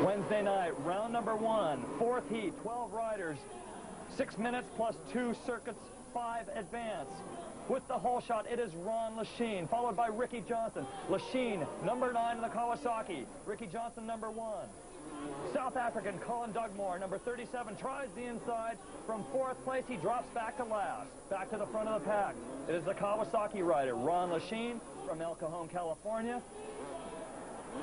Wednesday night, round number 1, fourth heat, 12 riders, 6 minutes plus 2 circuits, 5 advance. With the hole shot, it is Ron Lachine, followed by Ricky Johnson. Lachine, number 9 in the Kawasaki. Ricky Johnson, number 1. South African Colin Dugmore, number 37, tries the inside. From 4th place, he drops back to last, back to the front of the pack. It is the Kawasaki rider, Ron Lachine, from El Cajon, California.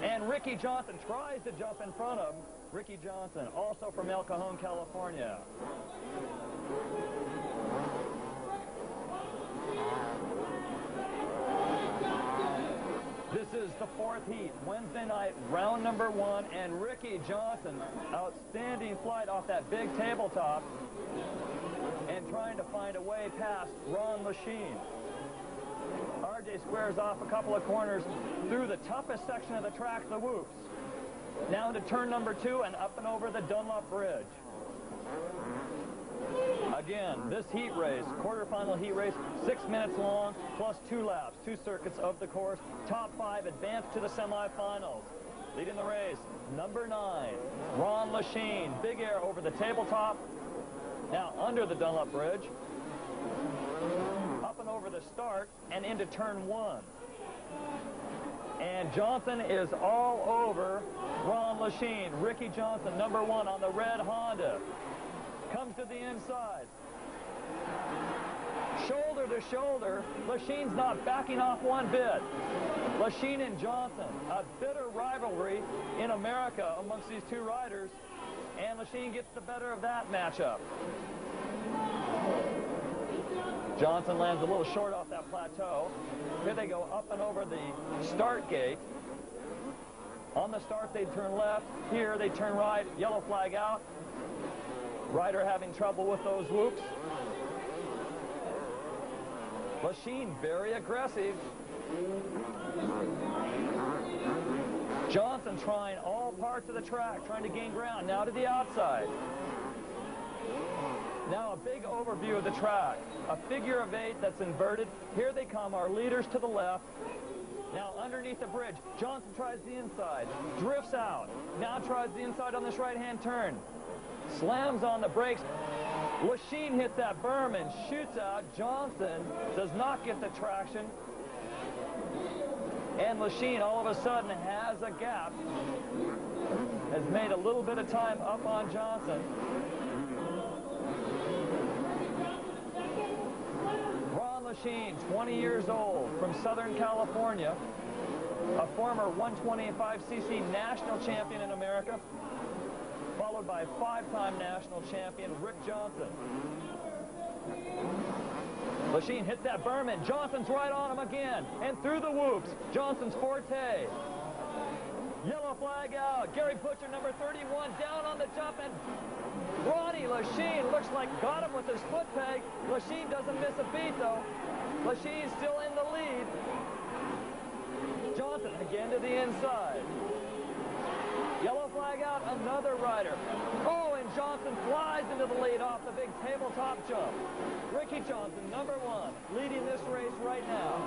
And Ricky Johnson tries to jump in front of him. Ricky Johnson, also from El Cajon, California. This is the 4th heat, Wednesday night, round number 1, and Ricky Johnson, outstanding flight off that big tabletop and trying to find a way past Ron Lachine. RJ squares off a couple of corners through the toughest section of the track, the whoops. Now into turn number 2 and up and over the Dunlop Bridge. Again, this heat race, quarterfinal heat race, 6 minutes long, plus 2 laps, 2 circuits of the course. Top 5 advance to the semifinals. Leading the race, number 9, Ron Lachine. Big air over the tabletop. Now under the Dunlop Bridge. Up and over the start and into turn 1. And Johnson is all over Ron Lachine. Ricky Johnson, number 1 on the red Honda. Comes to the inside. Shoulder to shoulder. Lachine's not backing off one bit. Lachine and Johnson, a bitter rivalry in America amongst these two riders. And Lachine gets the better of that matchup. Johnson lands a little short off that plateau. Here they go up and over the start gate. On the start, they turn left. Here, they turn right. Yellow flag out. Rider having trouble with those whoops. Lachine very aggressive. Johnson trying all parts of the track, trying to gain ground. Now to the outside. Now a big overview of the track. A figure of 8 that's inverted. Here they come, our leaders to the left. Now underneath the bridge, Johnson tries the inside, drifts out. Now tries the inside on this right-hand turn. Slams on the brakes. Lachine hits that berm and shoots out. Johnson does not get the traction. And Lachine all of a sudden has a gap. Has made a little bit of time up on Johnson. Ron Lachine, 20 years old, from Southern California. A former 125cc national champion in America. Followed by 5-time national champion Rick Johnson. Lachine hits that berm and Johnson's right on him again. And through the whoops, Johnson's forte. Yellow flag out. Gary Butcher, number 31, down on the jump, and Ronnie Lachine looks like got him with his foot peg. Lachine doesn't miss a beat, though. Lachine's still in the lead. Johnson again to the inside. Yellow flag out, another rider. Oh, and Johnson flies into the lead off the big tabletop jump. Ricky Johnson, number 1, leading this race right now.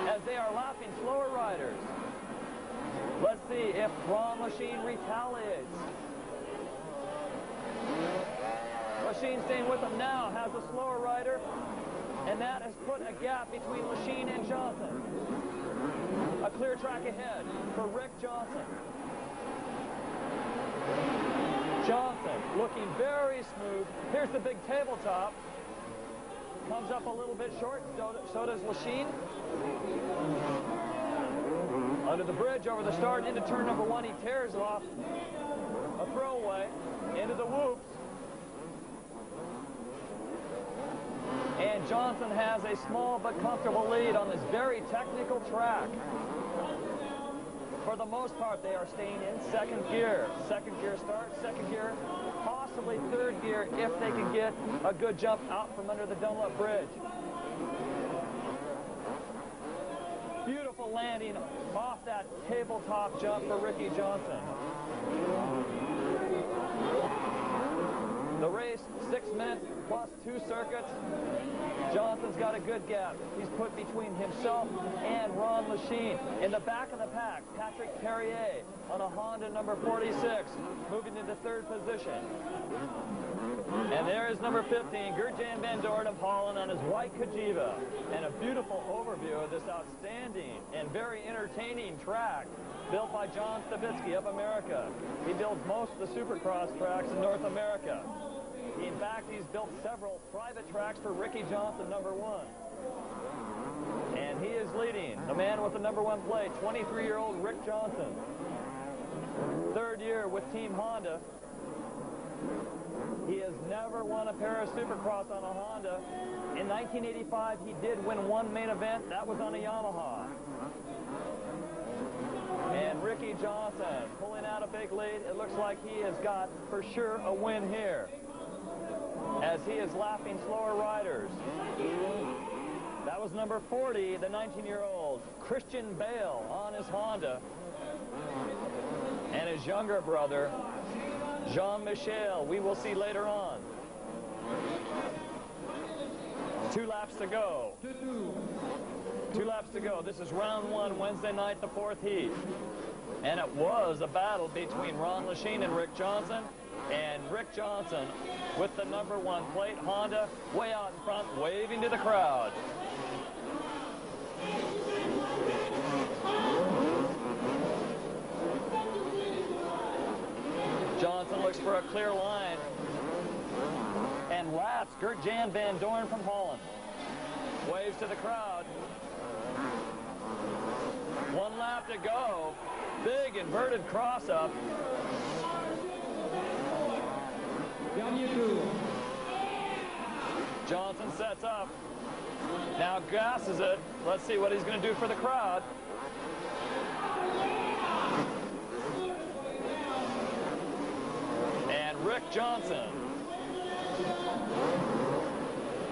As they are lapping slower riders. Let's see if Ron Lachine retaliates. Lachine staying with him now, has a slower rider, and that has put a gap between Lachine and Johnson. A clear track ahead for Rick Johnson. Johnson looking very smooth. Here's the big tabletop. Comes up a little bit short, so does Lachine. Under the bridge, over the start, into turn number 1, he tears off a throwaway into the whoops. And Johnson has a small but comfortable lead on this very technical track. For the most part, they are staying in second gear. Second gear start, second gear, possibly third gear if they can get a good jump out from under the Dunlop Bridge. Beautiful landing off that tabletop jump for Ricky Johnson. The race, 6 minutes plus 2 circuits. Johnson's got a good gap. He's put between himself and Ron Lachine. In the back of the pack, Patrick Perrier on a Honda number 46, moving into 3rd position. And there is number 15, Gert-Jan van Doorn of Holland on his white Cagiva. And a beautiful overview of this outstanding and very entertaining track built by John Stavitsky of America. He builds most of the Supercross tracks in North America. In fact, he's built several private tracks for Ricky Johnson, number 1. And he is leading, the man with the number 1 plate, 23-year-old Rick Johnson. 3rd year with Team Honda. He has never won a Paris Supercross on a Honda. In 1985, he did win 1 main event. That was on a Yamaha. And Ricky Johnson pulling out a big lead. It looks like he has got, for sure, a win here, as he is lapping slower riders. That was number 40, the 19-year-old Christian Bale on his Honda. And his younger brother, Jean-Michel, we will see later on. 2 laps to go. 2 laps to go. This is round 1, Wednesday night, the 4th heat. And it was a battle between Ron Lachine and Rick Johnson. And Rick Johnson, with the number 1 plate, Honda, way out in front, waving to the crowd. Johnson looks for a clear line and laps Gert-Jan van Doorn from Holland. Waves to the crowd. 1 lap to go. Big inverted cross-up. Johnson sets up. Now gasses it. Let's see what he's going to do for the crowd. And Rick Johnson,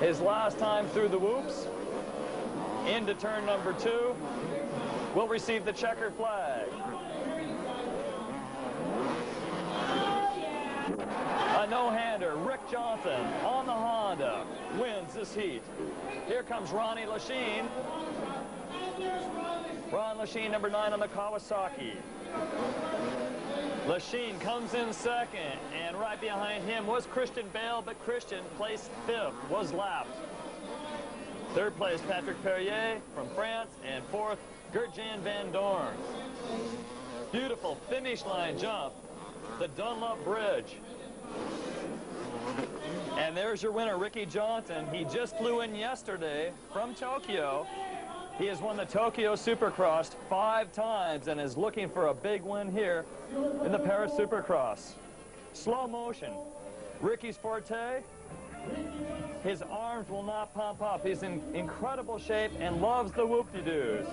his last time through the whoops, into turn number 2, will receive the checkered flag. A no-hander, Rick Johnson on the Honda wins this heat. Here comes Ronnie Lachine. Ron Lachine, number 9 on the Kawasaki. Lachine comes in 2nd, and right behind him was Christian Bale, but Christian placed 5th, was lapped. 3rd place, Patrick Perrier from France, and 4th, Gert-Jan van Doorn. Beautiful finish line jump, the Dunlop Bridge. And there's your winner, Ricky Johnson. He just flew in yesterday from Tokyo. He has won the Tokyo Supercross 5 times and is looking for a big win here in the Paris Supercross. Slow motion. Ricky's forte. His arms will not pump up. He's in incredible shape and loves the whoop-de-doos.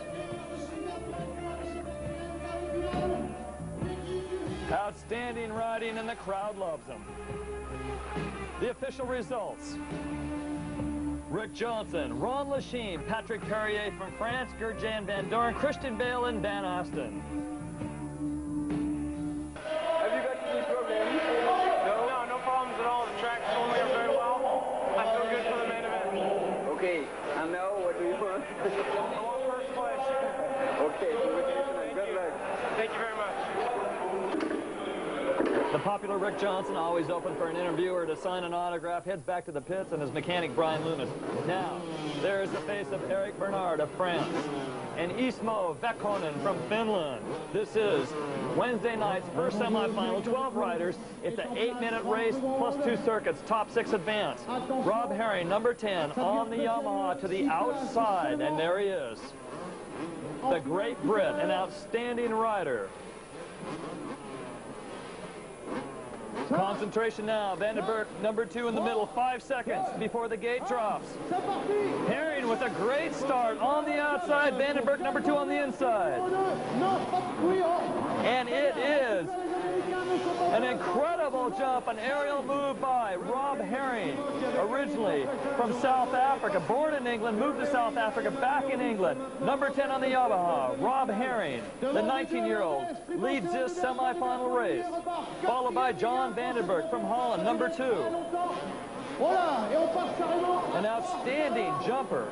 Outstanding riding, and the crowd loves him. The official results. Rick Johnson, Ron Lachine, Patrick Perrier from France, Gert-Jan van Doorn, Christian Bale, and Van Asten. Have you got any problems? No, no problems at all. The track's going very well. I feel good for the main event. Okay, and now what do you want? I want 1st place. Okay, congratulations and good luck. Thank you very much. The popular Rick Johnson, always open for an interviewer to sign an autograph, heads back to the pits, and his mechanic Brian Loomis. Now, there's the face of Eric Bernard of France and Ismo Vekkonen from Finland. This is Wednesday night's first semifinal, 12 riders. It's an 8-minute race plus 2 circuits, top 6 advance. Rob Herring, number 10, on the Yamaha to the outside, and there he is. The great Brit, an outstanding rider. Concentration now. Vandenberg, number 2 in the middle, 5 seconds before the gate drops. Herring with a great start on the outside. Vandenberg, number 2 on the inside. And it is An incredible jump, an aerial move by Rob Herring, originally from South Africa, born in England, moved to South Africa, back in England. Number 10 on the Yamaha, Rob Herring, the 19-year-old, leads this semifinal race, followed by John Vandenberg from Holland, number 2. An outstanding jumper.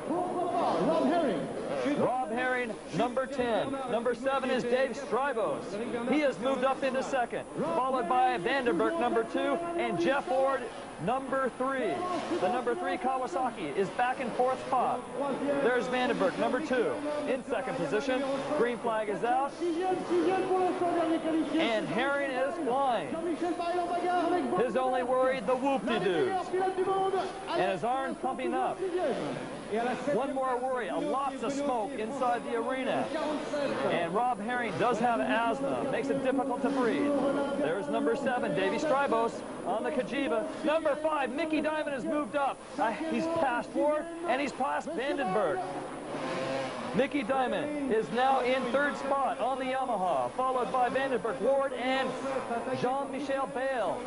Rob Herring, number 10. Number 7 is Dave Strybos. He has moved up into second, followed by Vandenberg, number 2, and Jeff Ward, number 3. The number 3 Kawasaki is back in 4th spot. There's Vandenberg, number 2, in second position. Green flag is out. And Herring is flying. His only worry, the whoop-de-doos. And his arm pumping up. One more worry, lots of smoke inside the arena. And Rob Herring does have asthma, makes it difficult to breathe. There's number 7, Davey Strybos on the Kajiva. Number 5, Mickey Diamond has moved up. He's passed Ward and he's passed Vandenberg. Mickey Diamond is now in 3rd spot on the Yamaha, followed by Vandenberg, Ward, and Jean-Michel Bale.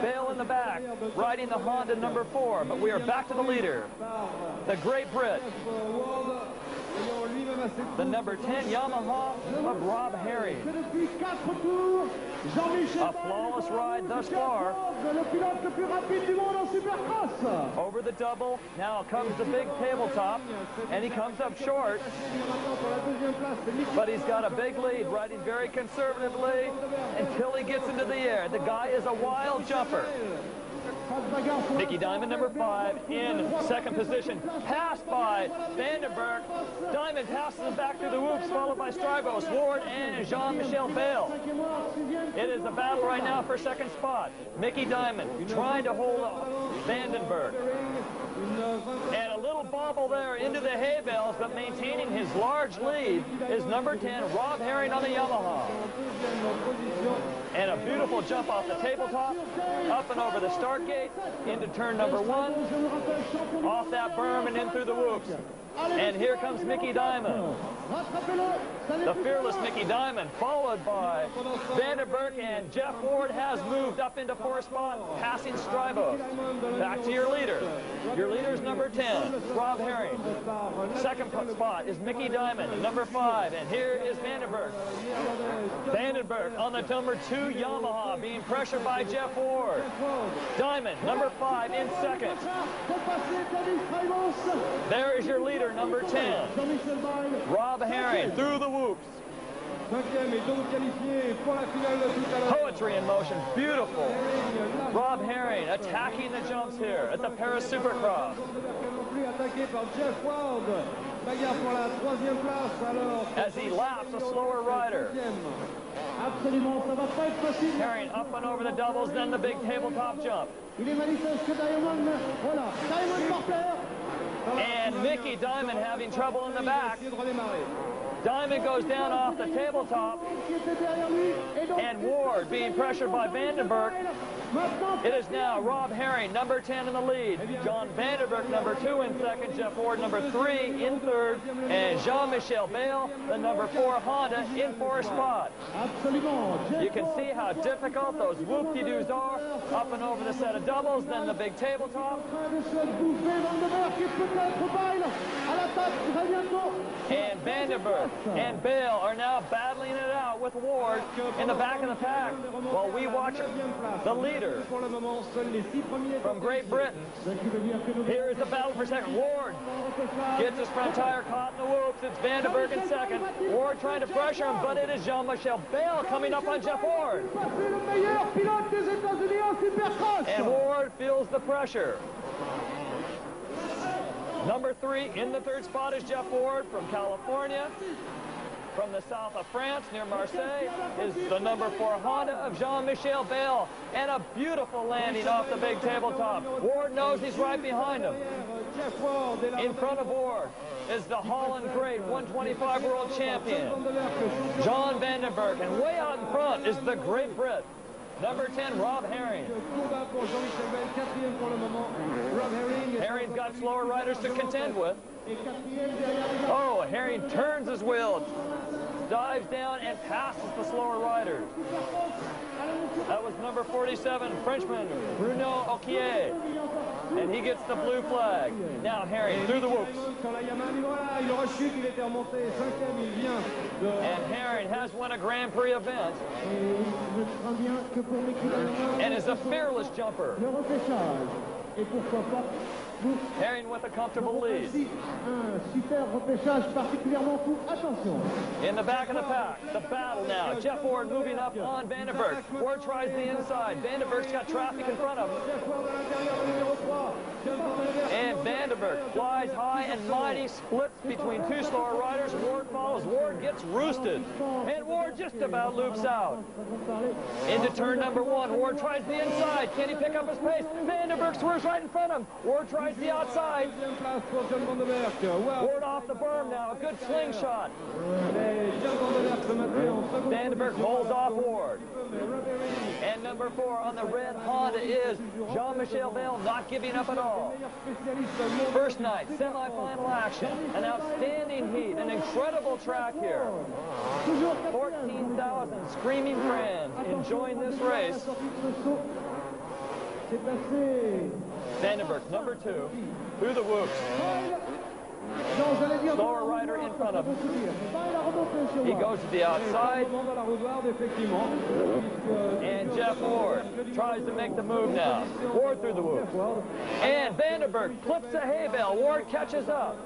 Bale in the back, riding the Honda number 4, but we are back to the leader, the Great Brit, the number 10 Yamaha of Rob Herring. A flawless ride thus far. Over the double, now comes the big tabletop, and he comes up short, but he's got a big lead, riding very conservatively until he gets into the air. The guy is a wild jumper. Mickey Diamond, number 5, in second position, passed by Vandenberg. Diamond passes him back through the whoops, followed by Strybos, Ward, and Jean-Michel Bale. It is a battle right now for second spot. Mickey Diamond trying to hold up Vandenberg. And a little bobble there into the hay bales, but maintaining his large lead is number 10, Rob Herring on the Yamaha. And a beautiful jump off the tabletop, up and over the start gate, into turn number 1, off that berm and in through the whoops. And here comes Mickey Diamond. The fearless Mickey Diamond, followed by Vandenberg, and Jeff Ward has moved up into 4th spot, passing Strybos. Back to your leader. Your leader is number 10, Rob Herring. Second spot is Mickey Diamond, number 5, and here is Vandenberg. Vandenberg on the number 2 Yamaha, being pressured by Jeff Ward. Diamond, number 5, in second. There is your leader, number 10, Rob Herring, through the whoops. Poetry in motion, beautiful. Rob Herring attacking the jumps here at the Paris Supercross. As he laps a slower rider. Herring up and over the doubles, then the big tabletop jump. And Mickey Diamond having trouble in the back. Diamond goes down off the tabletop, and Ward being pressured by Vandenberg. It is now Rob Herring, number 10 in the lead. John Vandenberg, number 2 in second. Jeff Ward, number 3 in third. And Jean-Michel Bale, the number 4 Honda, in 4th spot. You can see how difficult those whoop-de-doos are. Up and over the set of doubles, then the big tabletop. And Vandenberg and Bale are now battling it out with Ward in the back of the pack while we watch the leader from Great Britain. Here is the battle for second. Ward gets his front tire caught in the whoops. It's Vandenberg in second. Ward trying to pressure him, but it is Jean-Michel Bale coming up on Jeff Ward. And Ward feels the pressure. Number 3 in the 3rd spot is Jeff Ward from California. From the south of France, near Marseille, is the number 4 Honda of Jean-Michel Bale. And a beautiful landing off the big tabletop. Ward knows he's right behind him. In front of Ward is the Holland great 125 world champion, John Vandenberg. And way out in front is the Great Brit, number 10, Rob Herring. Herring's got slower riders to contend with. Oh, Herring turns his wheel. dives down and passes the slower riders. That was number 47, Frenchman Bruno Oquier. And he gets the blue flag. Now Herring through the whoops. And Herring has won a Grand Prix event and is a fearless jumper. Herring with a comfortable lead. In the back of the pack, the battle now. Jeff Ward moving up on Vandenberg. Ward tries the inside. Vandenberg's got traffic in front of him. And Vandenberg flies high and mighty, splits between two slower riders. Ward follows. Ward gets roosted. And Ward just about loops out. Into turn number 1. Ward tries the inside. Can he pick up his pace? Vandenberg swerves right in front of him. Ward tries the outside. Ward off the berm now. A good slingshot. Vandenberg holds off Ward. And number 4 on the red Honda is Jean-Michel Bell, not giving up at all. First night, semifinal action. An outstanding heat. An incredible track here. 14,000 screaming fans enjoying this race. Vandenberg, number 2, through the whoops. Slower rider in front of him. He goes to the outside. And Jeff Ward tries to make the move now. Ward through the whoops. And Vandenberg clips a hay bale. Ward catches up.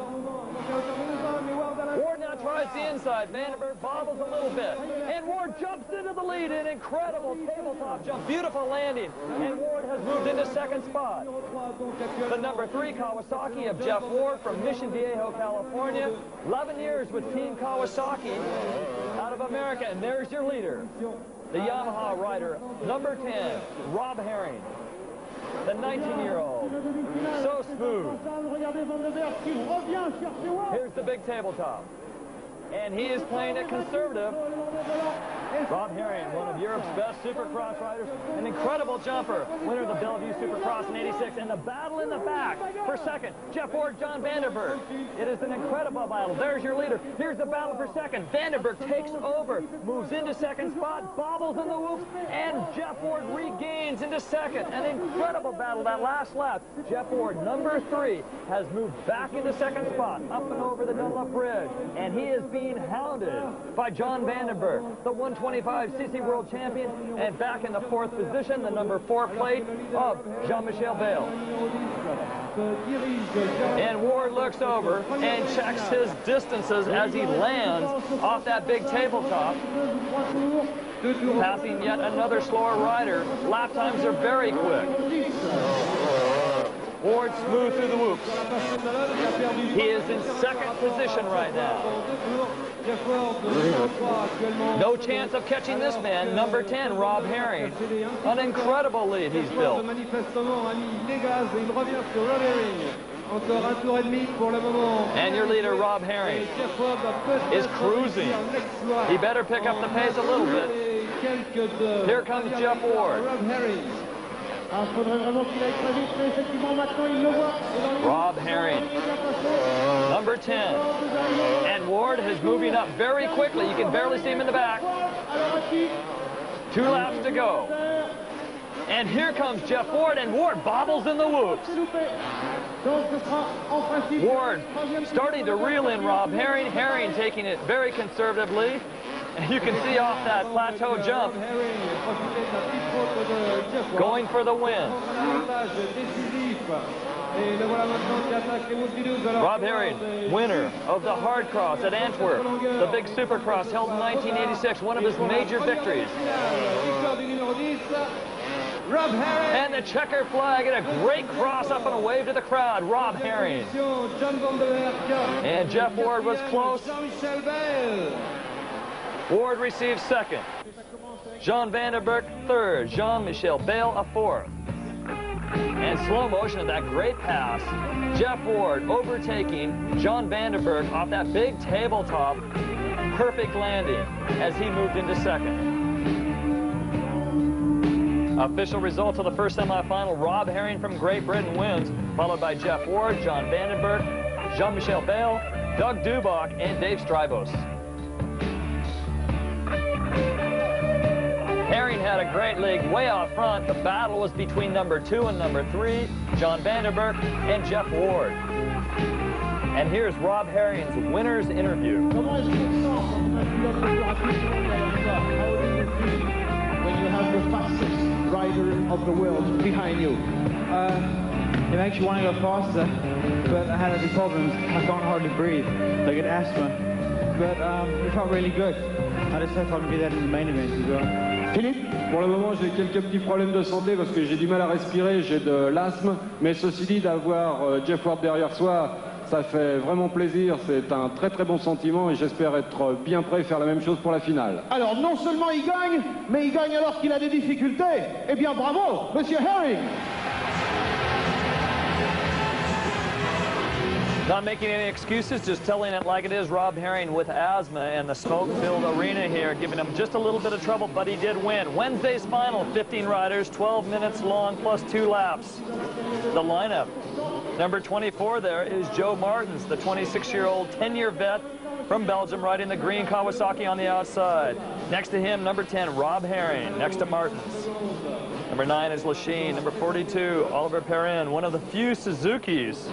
Ward now tries the inside. Vandenberg bobbles a little bit. And Ward jumps into the lead. An incredible tabletop jump. Beautiful landing. And Ward has moved into second spot. The number 3 Kawasaki of Jeff Ward from Mission Viejo, California. 11 years with Team Kawasaki out of America. And there's your leader, the Yamaha rider, number 10, Rob Herring. The 19-year-old. So smooth. Here's the big tabletop. And he is playing it conservative. Rob Herring, one of Europe's best Supercross riders, an incredible jumper, winner of the Bellevue Supercross in '86, and the battle in the back for second. Jeff Ward, John Vandenberg. It is an incredible battle. There's your leader. Here's the battle for second. Vandenberg takes over, moves into second spot, bobbles in the whoops, and Jeff Ward regains into second. An incredible battle that last lap. Jeff Ward, number 3, has moved back into second spot, up and over the Dunlop Bridge, and he is being hounded by John Vandenberg, the 125cc world champion, and back in the 4th position, the number 4 plate of Jean-Michel Bale. And Ward looks over and checks his distances as he lands off that big tabletop, passing yet another slower rider. Lap times are very quick. Ward smooth through the whoops. He is in second position right now. No chance of catching this man, number 10, Rob Herring. An incredible lead he's built. And your leader, Rob Herring, is cruising. He better pick up the pace a little bit. Here comes Jeff Ward. Rob Herring, number 10. And Ward is moving up very quickly. You can barely see him in the back. 2 laps to go. And here comes Jeff Ward, and Ward bobbles in the whoops. Ward starting to reel in Rob Herring. Herring taking it very conservatively. And you can see off that plateau jump, going for the win. Rob Herring, winner of the Hard Cross at Antwerp, the big Supercross held in 1986, one of his major victories. And the checker flag and a great cross up and a wave to the crowd. Rob Herring. And Jeff Ward was close. Ward receives second. Jean Vandenberg third. Jean-Michel Bale a 4th. And slow motion of that great pass. Jeff Ward overtaking John Vandenberg off that big tabletop. Perfect landing as he moved into second. Official results of the first semifinal. Rob Herring from Great Britain wins, followed by Jeff Ward, John Vandenberg, Jean-Michel Bale, Doug Dubach, and Dave Strybos. Herring had a great league way out front. The battle was between number 2 and number 3, John Vanderberg and Jeff Ward. And here's Rob Herring's winner's interview. When you have the fastest rider of the world behind you? It makes you want to go faster, but I had a few problems. I can't hardly breathe. I get asthma. But it felt really good. I just hope I can be there in the main event as well. Philippe? Pour le moment, j'ai quelques petits problèmes de santé parce que j'ai du mal à respirer, j'ai de l'asthme. Mais ceci dit, d'avoir Jeff Ward derrière soi, ça fait vraiment plaisir. C'est un très très bon sentiment et j'espère être bien prêt à faire la même chose pour la finale. Alors, non seulement il gagne, mais il gagne alors qu'il a des difficultés. Eh bien, bravo, Monsieur Herring! Not making any excuses, just telling it like it is. Rob Herring with asthma and the smoke-filled arena here, giving him just a little bit of trouble, but he did win. Wednesday's final, 15 riders, 12 minutes long, plus 2 laps. The lineup. Number 24 there is Joe Martins, the 26-year-old, 10-year vet from Belgium, riding the green Kawasaki on the outside. Next to him, number 10, Rob Herring, next to Martins. Number 9 is Lachine. Number 42, Oliver Perrin, one of the few Suzukis.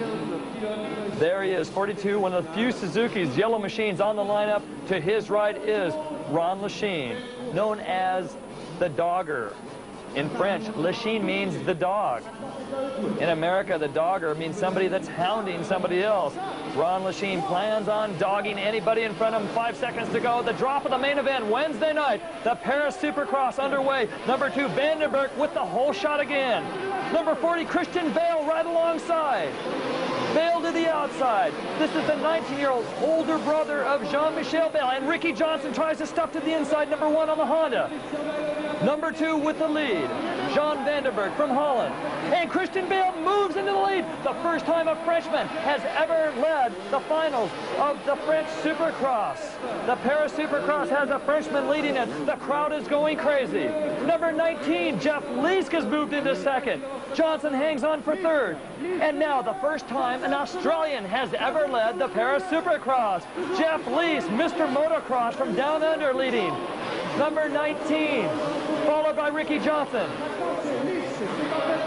There he is, 42, one of the few Suzukis, yellow machines on the lineup. To his right is Ron Lachine, known as the Dogger. In French, Lachine means the dog. In America, the dogger means somebody that's hounding somebody else. Ron Lachine plans on dogging anybody in front of him. 5 seconds to go. The drop of the main event Wednesday night. The Paris Supercross underway. Number 2, Vandenberg with the whole shot again. Number 40, Christian Bale right alongside. Bale to the outside. This is the 19-year-old older brother of Jean-Michel Bale. And Ricky Johnson tries to stuff to the inside, number 1 on the Honda. Number 2 with the lead, Jean Vandenberg from Holland. And Christian Bale moves into the lead. The first time a Frenchman has ever led the finals of the French Supercross. The Paris Supercross has a Frenchman leading it. The crowd is going crazy. Number 19, Jeff Leask has moved into second. Johnson hangs on for third. And now the first time an Australian has ever led the Paris Supercross. Jeff Leask, Mr. Motocross from Down Under, leading. Number 19, followed by Ricky Johnson.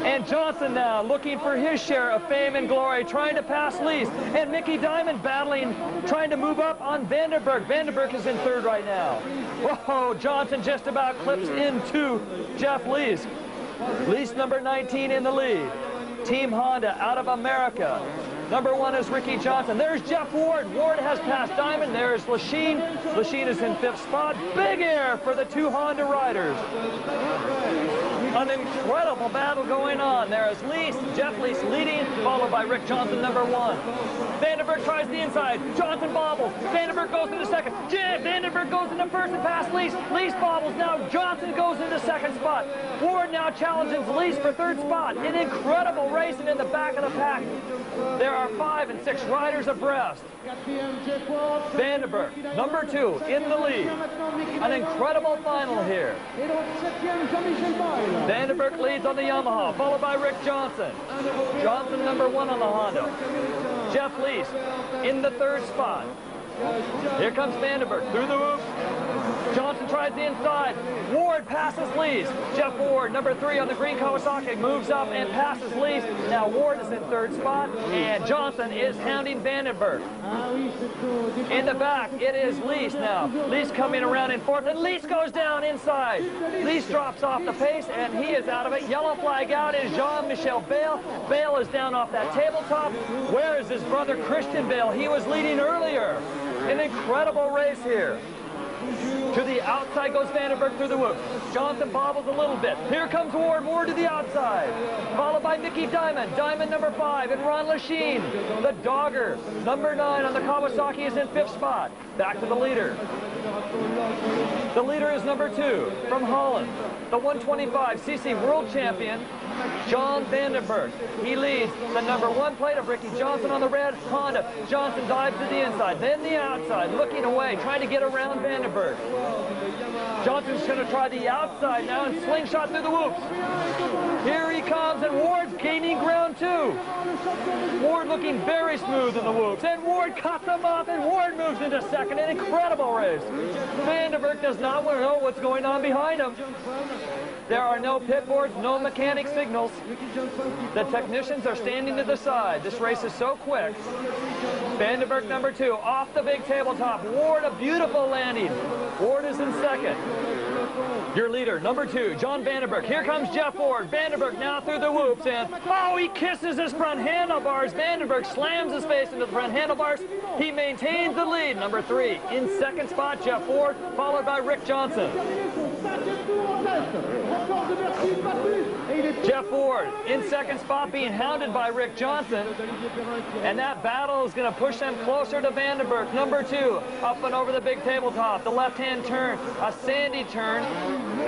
And Johnson now looking for his share of fame and glory, trying to pass Leask. And Mickey Diamond battling, trying to move up on Vandenberg. Vandenberg is in third right now. Whoa, Johnson just about clips into Jeff Leask. Leask, number 19, in the lead. Team Honda out of America. Number 1 is Ricky Johnson. There's Jeff Ward. Ward has passed Diamond. There's Lachine. Lachine is in 5th spot. Big air for the 2 Honda riders. An incredible battle going on. There is Leask, Jeff Leask leading, followed by Rick Johnson, number 1. Vandenberg tries the inside. Johnson bobbles. Vandenberg goes into second. Vandenberg goes into first and past Leask. Leask bobbles. Now Johnson goes into second spot. Ward now challenges Leask for third spot. An incredible racing in the back of the pack. There are 5 and 6 riders abreast. Vandenberg, number 2, in the lead. An incredible final here. Vandenberg leads on the Yamaha, followed by Rick Johnson. Johnson, number 1 on the Honda. Jeff Leask in the 3rd spot. Here comes Vandenberg through the whoop. Johnson tries the inside. Ward passes Leask. Jeff Ward, number 3 on the green Kawasaki, moves up and passes Leask. Now Ward is in 3rd spot, and Johnson is hounding Vandenberg. In the back, it is Leask now. Leask coming around in 4th, and Leask goes down inside. Leask drops off the pace, and he is out of it. Yellow flag out is Jean-Michel Bale. Bale is down off that tabletop. Where is his brother Christian Bale? He was leading earlier. An incredible race here. To the outside goes Vandenberg through the whoop. Johnson bobbles a little bit. Here comes Ward. Ward to the outside. Followed by Mickey Diamond. Diamond, number 5. And Ron Lachine. The Dogger, number 9 on the Kawasaki, is in 5th spot. Back to the leader. The leader is number 2 from Holland. The 125 cc world champion, John Vandenberg. He leads the number 1 plate of Ricky Johnson on the red Honda. Johnson dives to the inside, then the outside, looking away, trying to get around Vandenberg. Johnson's going to try the outside now and slingshot through the whoops. Here he comes, and Ward's gaining ground too. Ward looking very smooth in the whoops, and Ward cuts him off, and Ward moves into second. An incredible race. Vandenberg does not want to know what's going on behind him. There are no pit boards, no mechanic signals. The technicians are standing to the side. This race is so quick. Vandenberg number 2 off the big tabletop. Ward, a beautiful landing. Ward is in second. Your leader, number 2, John Vandenberg. Here comes Jeff Ward. Vandenberg now through the whoops, and oh, he kisses his front handlebars. Vandenberg slams his face into the front handlebars. He maintains the lead. Number 3, in second spot, Jeff Ward, followed by Rick Johnson. Jeff Ward in second spot, being hounded by Rick Johnson, and that battle is going to push them closer to Vandenberg. Number 2, up and over the big tabletop, the left-hand turn, a sandy turn.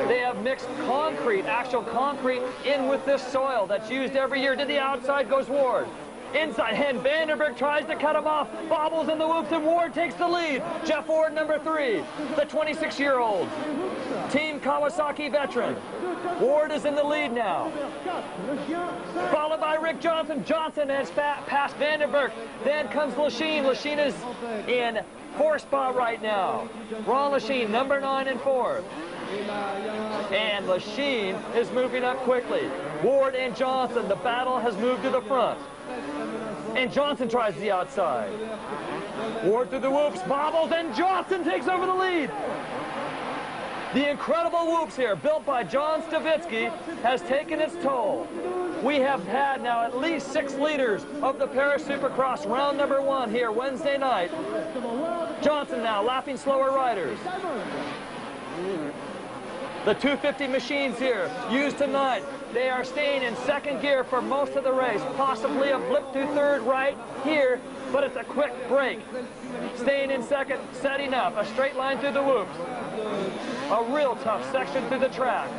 They have mixed concrete, actual concrete, in with this soil that's used every year. To the outside goes Ward. Inside, and Vandenberg tries to cut him off, bobbles in the whoops, and Ward takes the lead. Jeff Ward, number 3, the 26-year-old Team Kawasaki veteran. Ward is in the lead now, followed by Rick Johnson. Johnson has passed Vandenberg. Then comes Lachine. Lachine is in 4th spot right now. Ron Lachine, number 9 and 4. And Lachine is moving up quickly. Ward and Johnson, the battle has moved to the front. And Johnson tries the outside. Ward through the whoops, bobbles, and Johnson takes over the lead. The incredible whoops here, built by John Stavitsky, has taken its toll. We have had now at least 6 leaders of the Paris Supercross round number 1 here Wednesday night. Johnson now lapping slower riders. The 250 machines here used tonight, they are staying in second gear for most of the race, possibly a blip to third right here, but it's a quick break. Staying in second, setting up, a straight line through the whoops. A real tough section through the track.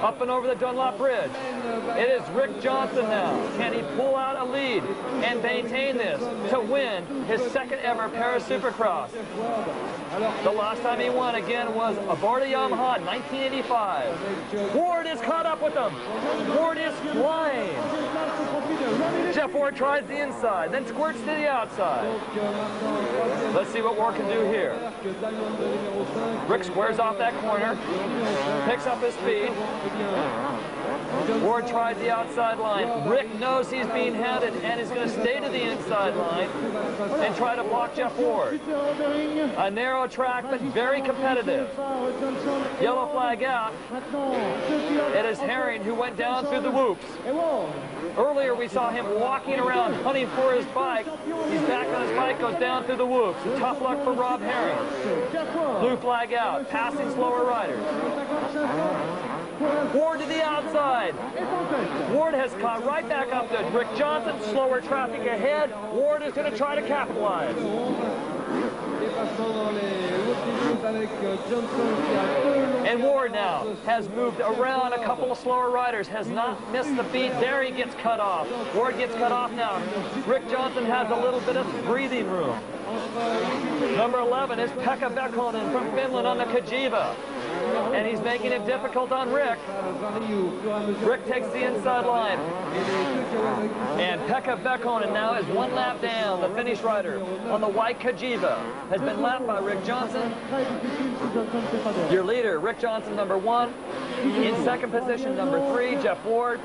Up and over the Dunlop Bridge. It is Rick Johnson now. Can he pull out a lead and maintain this to win his 2nd ever Paris Supercross? The last time he won again was aboard a Yamaha in 1985. Ward is caught up with him. Ward is flying. Jeff Ward tries the inside, then squirts to the outside. Let's see what Ward can do here. Rick squares off that corner, picks up his speed. Ward tries the outside line. Rick knows he's being hounded and is going to stay to the inside line and try to block Jeff Ward. A narrow track, but very competitive. Yellow flag out. It is Herring who went down through the whoops. Earlier we saw him walking around hunting for his bike. He's back on his bike, goes down through the whoops. Tough luck for Rob Herring. Blue flag out, passing slower riders. Ward to the outside. Ward has caught right back up to Rick Johnson. Slower traffic ahead. Ward is going to try to capitalize. And Ward now has moved around a couple of slower riders, has not missed the beat. There he gets cut off. Ward gets cut off now. Rick Johnson has a little bit of breathing room. Number 11 is Pekka Bekkonen from Finland on the Kajiva. And he's making it difficult on Rick. Rick takes the inside line. And Pekka Bekkonen now is 1 lap down. The Finnish rider on the white Kajiva has been lapped by Rick Johnson. Your leader, Rick Johnson, number 1. In second position, number 3, Jeff Ward.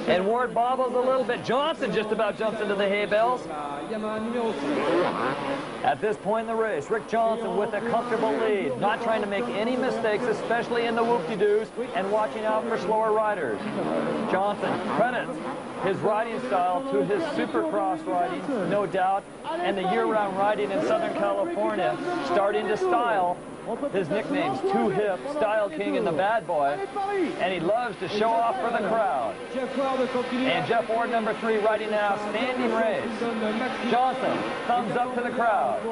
And Ward bobbles a little bit. Johnson just about jumps into the hay bales. At this point in the race, Rick Johnson with a comfortable lead, not trying to make any mistakes, especially in the whoop-de-doos, and watching out for slower riders. Johnson credits his riding style to his Supercross riding, no doubt, and the year-round riding in Southern California, starting to style his nicknames, Two Hip, Style King, and the Bad Boy, and he loves to show off for the crowd. And Jeff Ward, number 3, riding an outstanding race. Johnson, thumbs up to the crowd.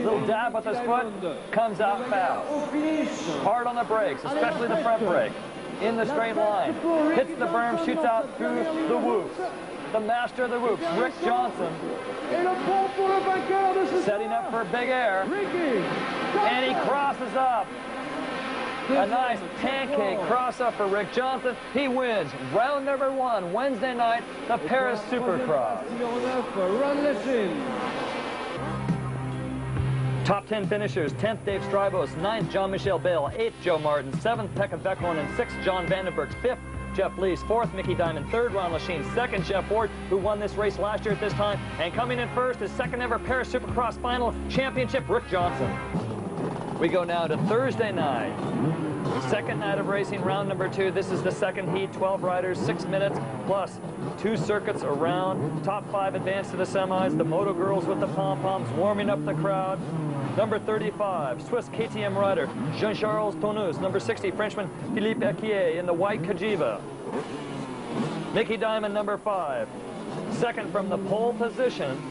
Little dab with his foot, comes out fast. Hard on the brakes, especially the front brake. In the straight line, hits the berm, shoots out through the whoops. The master of the whoops, Rick Johnson, setting up for big air, and he crosses up. A nice pancake cross-up for Rick Johnson. He wins round number 1, Wednesday night, the Paris Supercross. Top 10 finishers: 10th Dave Strybos, 9th Jean-Michel Bale, 8th Joe Martin, 7th Pekka Bäckhonen, 6th John Vandenberg, 5th Jeff Lees, 4th Mickey Diamond, 3rd Ron Lachine, 2nd Jeff Ward, who won this race last year at this time, and coming in first, his 2nd ever Paris Supercross final championship, Rick Johnson. We go now to Thursday night. Second night of racing, round number 2. This is the second heat, 12 riders, 6 minutes, plus 2 circuits around. Top 5 advance to the semis. The Moto girls with the pom-poms warming up the crowd. Number 35, Swiss KTM rider, Jean-Charles Tonus. Number 60, Frenchman Philippe Equier in the white Kajiva. Mickey Diamond, number 5. Second from the pole position,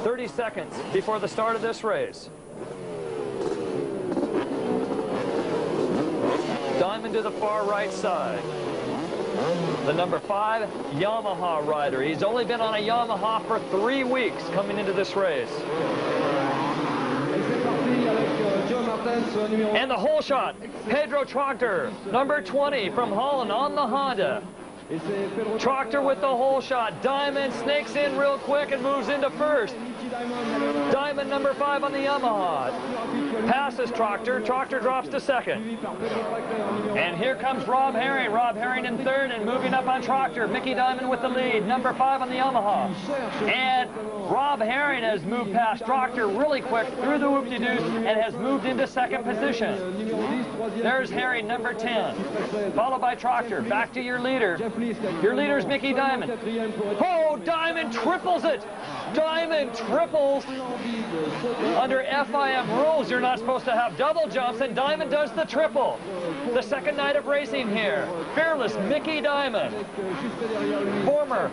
30 seconds before the start of this race. Diamond to the far right side. The number 5 Yamaha rider. He's only been on a Yamaha for 3 weeks coming into this race. And the hole shot, Pedro Tractor, number 20 from Holland on the Honda. Tractor with the hole shot. Diamond snakes in real quick and moves into first. Diamond number 5 on the Yamaha. Passes Tractor. Tractor drops to second. And here comes Rob Herring. Rob Herring in third and moving up on Tractor. Mickey Diamond with the lead. Number 5 on the Yamaha. And Rob Herring has moved past Tractor really quick through the whoop-de-doos and has moved into second position. There's Herring, number 10. Followed by Tractor. Back to your leader. Your leader's Mickey Diamond. Oh, Diamond triples it. Diamond triples. Under FIM rules, you're not supposed to have double jumps, and Diamond does the triple. The second night of racing here. Fearless Mickey Diamond. Former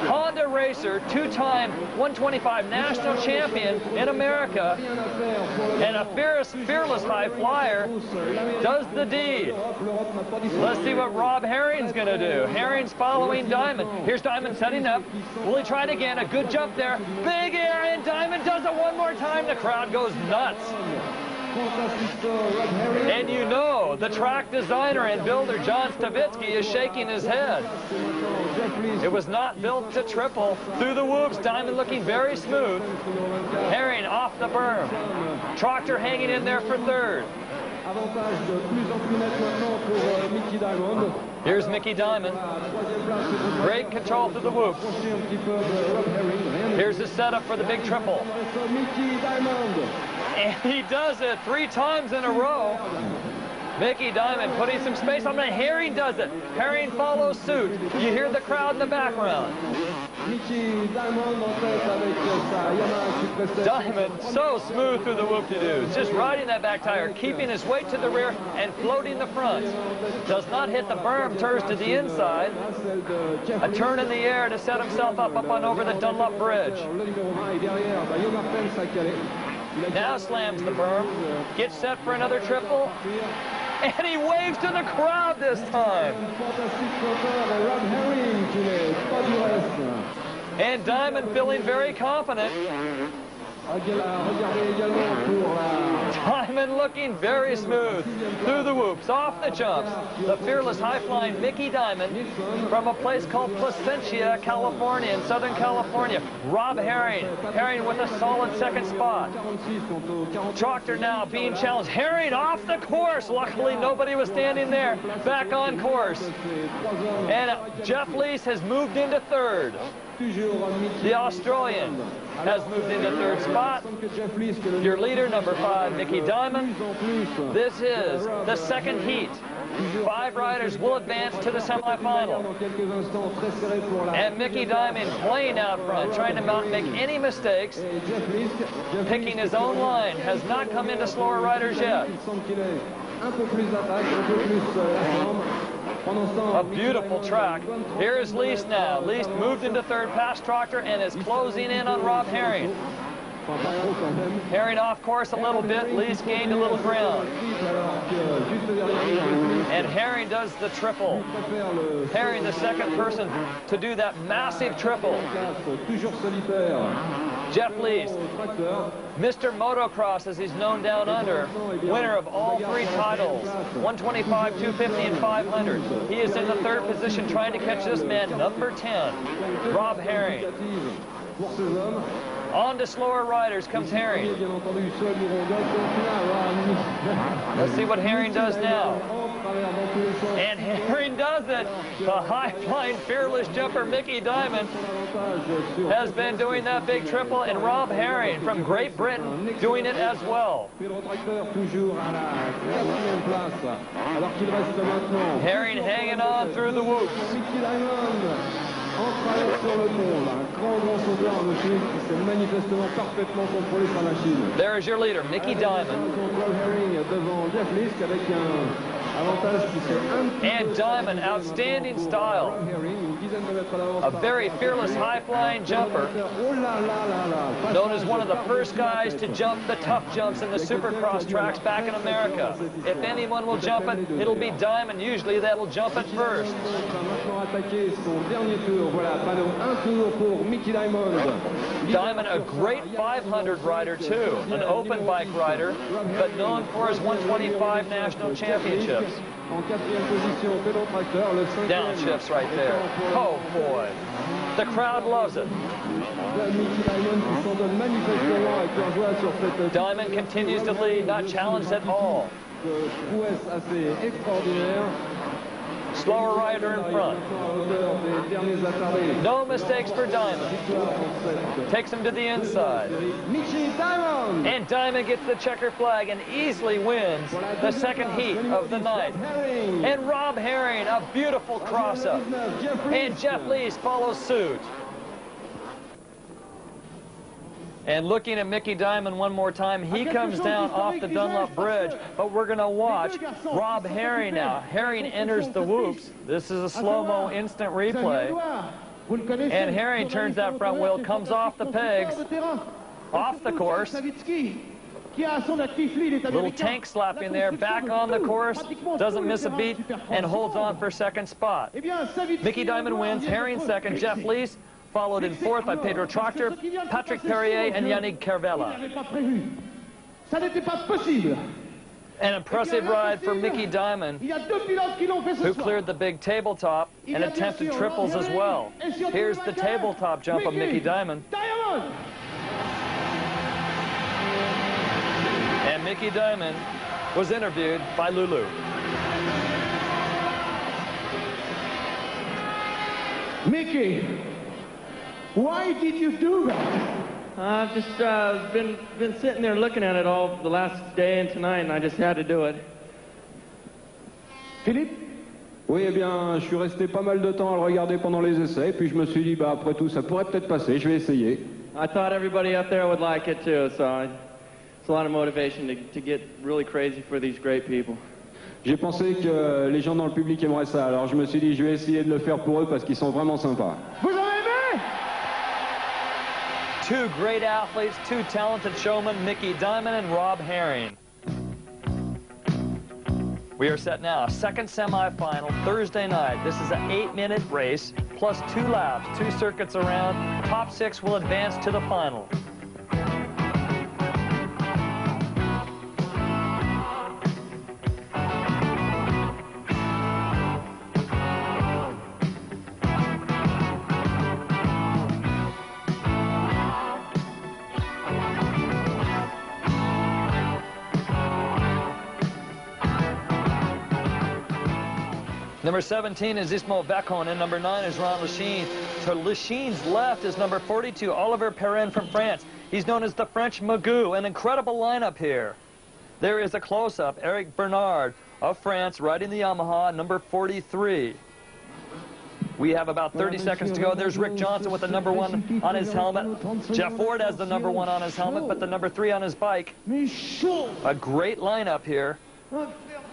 Honda racer, 2-time 125 national champion in America, and a fearless high flyer, does the deed. Let's see what Rob Herring's going to do. Herring's following Diamond. Here's Diamond setting up. Will he try it again? A good jump there. Big air, and Diamond does it one more time. The crowd goes nuts. And you know, the track designer and builder, John Stavitsky, is shaking his head. It was not built to triple. Through the whoops, Diamond looking very smooth. Herring off the berm. Tractor hanging in there for third. Here's Mickey Diamond. Great control through the whoops. Here's the setup for the big triple. And he does it 3 times in a row. Mickey Diamond putting some space on it. Herring does it. Herring follows suit. You hear the crowd in the background. Diamond so smooth through the whoop-de-doos. Just riding that back tire, keeping his weight to the rear and floating the front. Does not hit the berm, turns to the inside. A turn in the air to set himself up on over the Dunlop Bridge. Now slams the berm, gets set for another triple, and he waves to the crowd this time. And Diamond feeling very confident. Diamond looking very smooth through the whoops, off the jumps. The fearless high-flying Mickey Diamond from a place called Placentia, California, in Southern California. Rob Herring. Herring with a solid second spot. Tractor now being challenged. Herring off the course. Luckily, nobody was standing there. Back on course. And Jeff Lees has moved into third. The Australian has moved into third spot. Your leader, number 5, Mickey Diamond. This is the second heat. 5 riders will advance to the semifinal. And Mickey Diamond playing out front, trying to not make any mistakes, picking his own line, has not come into slower riders yet. A beautiful track. Here is Lease now. Lease moved into third past Tractor and is closing in on Rob Herring. Herring off course a little bit. Lease gained a little ground. And Herring does the triple. Herring, the second person to do that massive triple. Jeff Lease, Mr. Motocross as he's known down under, winner of all 3 titles, 125, 250, and 500. He is in the third position trying to catch this man, number 10, Rob Herring. On to slower riders comes Herring. Let's see what Herring does now. And Herring does it. The high-flying, fearless jumper Mickey Diamond has been doing that big triple, and Rob Herring from Great Britain doing it as well. Herring hanging on through the whoops. There is your leader, Mickey Diamond. And Diamond, outstanding style. A very fearless high-flying jumper. Known as one of the first guys to jump the tough jumps in the Supercross tracks back in America. If anyone will jump it, it'll be Diamond. Usually that'll jump it first. Diamond, a great 500 rider too. An open bike rider, but known for his 125 national championships. Downshifts right there. Oh boy. The crowd loves it. Diamond continues to lead, not challenged at all. Slower rider in front. No mistakes for Diamond. Takes him to the inside. And Diamond gets the checker flag and easily wins the second heat of the night. And Rob Herring, a beautiful cross-up. And Jeff Lease follows suit. And looking at Mickey Diamond one more time, he comes down off the Dunlop Bridge, but we're going to watch Rob Herring now. Herring enters the whoops. This is a slow-mo instant replay. And Herring turns that front wheel, comes off the pegs, off the course. Little tank slap in there, back on the course, doesn't miss a beat, and holds on for second spot. Mickey Diamond wins, Herring second, Jeff Lease followed in fourth by Pedro Tractor, Patrick Perrier, and Yannick Carvela. An impressive ride for Mickey Diamond, who cleared the big tabletop and attempted triples as well. Here's the tabletop jump of Mickey Diamond. And Mickey Diamond was interviewed by Lulu. Mickey, why did you do that? I've just been sitting there looking at it all the last day and tonight, and I just had to do it. Philippe? Oui, eh bien, je suis resté pas mal de temps à le regarder pendant les essais, puis je me suis dit, bah, après tout, ça pourrait peut-être passer, je vais essayer. I thought everybody up there would like it too, so it's a lot of motivation to get really crazy for these great people. J'ai pensé que les gens dans le public aimeraient ça, alors je me suis dit, je vais essayer de le faire pour eux parce qu'ils sont vraiment sympas. Vous avez aimé? Two great athletes, two talented showmen, Mickey Diamond and Rob Herring. We are set now, second semifinal, Thursday night. This is an 8-minute race, plus 2 laps, 2 circuits around. Top 6 will advance to the final. Number 17 is Ismo Bekon, and number 9 is Ron Lachine. To Lachine's left is number 42, Oliver Perrin from France. He's known as the French Magoo. An incredible lineup here. There is a close-up. Eric Bernard of France riding the Yamaha, number 43. We have about 30 seconds to go. There's Rick Johnson with the number 1 on his helmet. Jeff Ford has the number 1 on his helmet, but the number 3 on his bike. A great lineup here.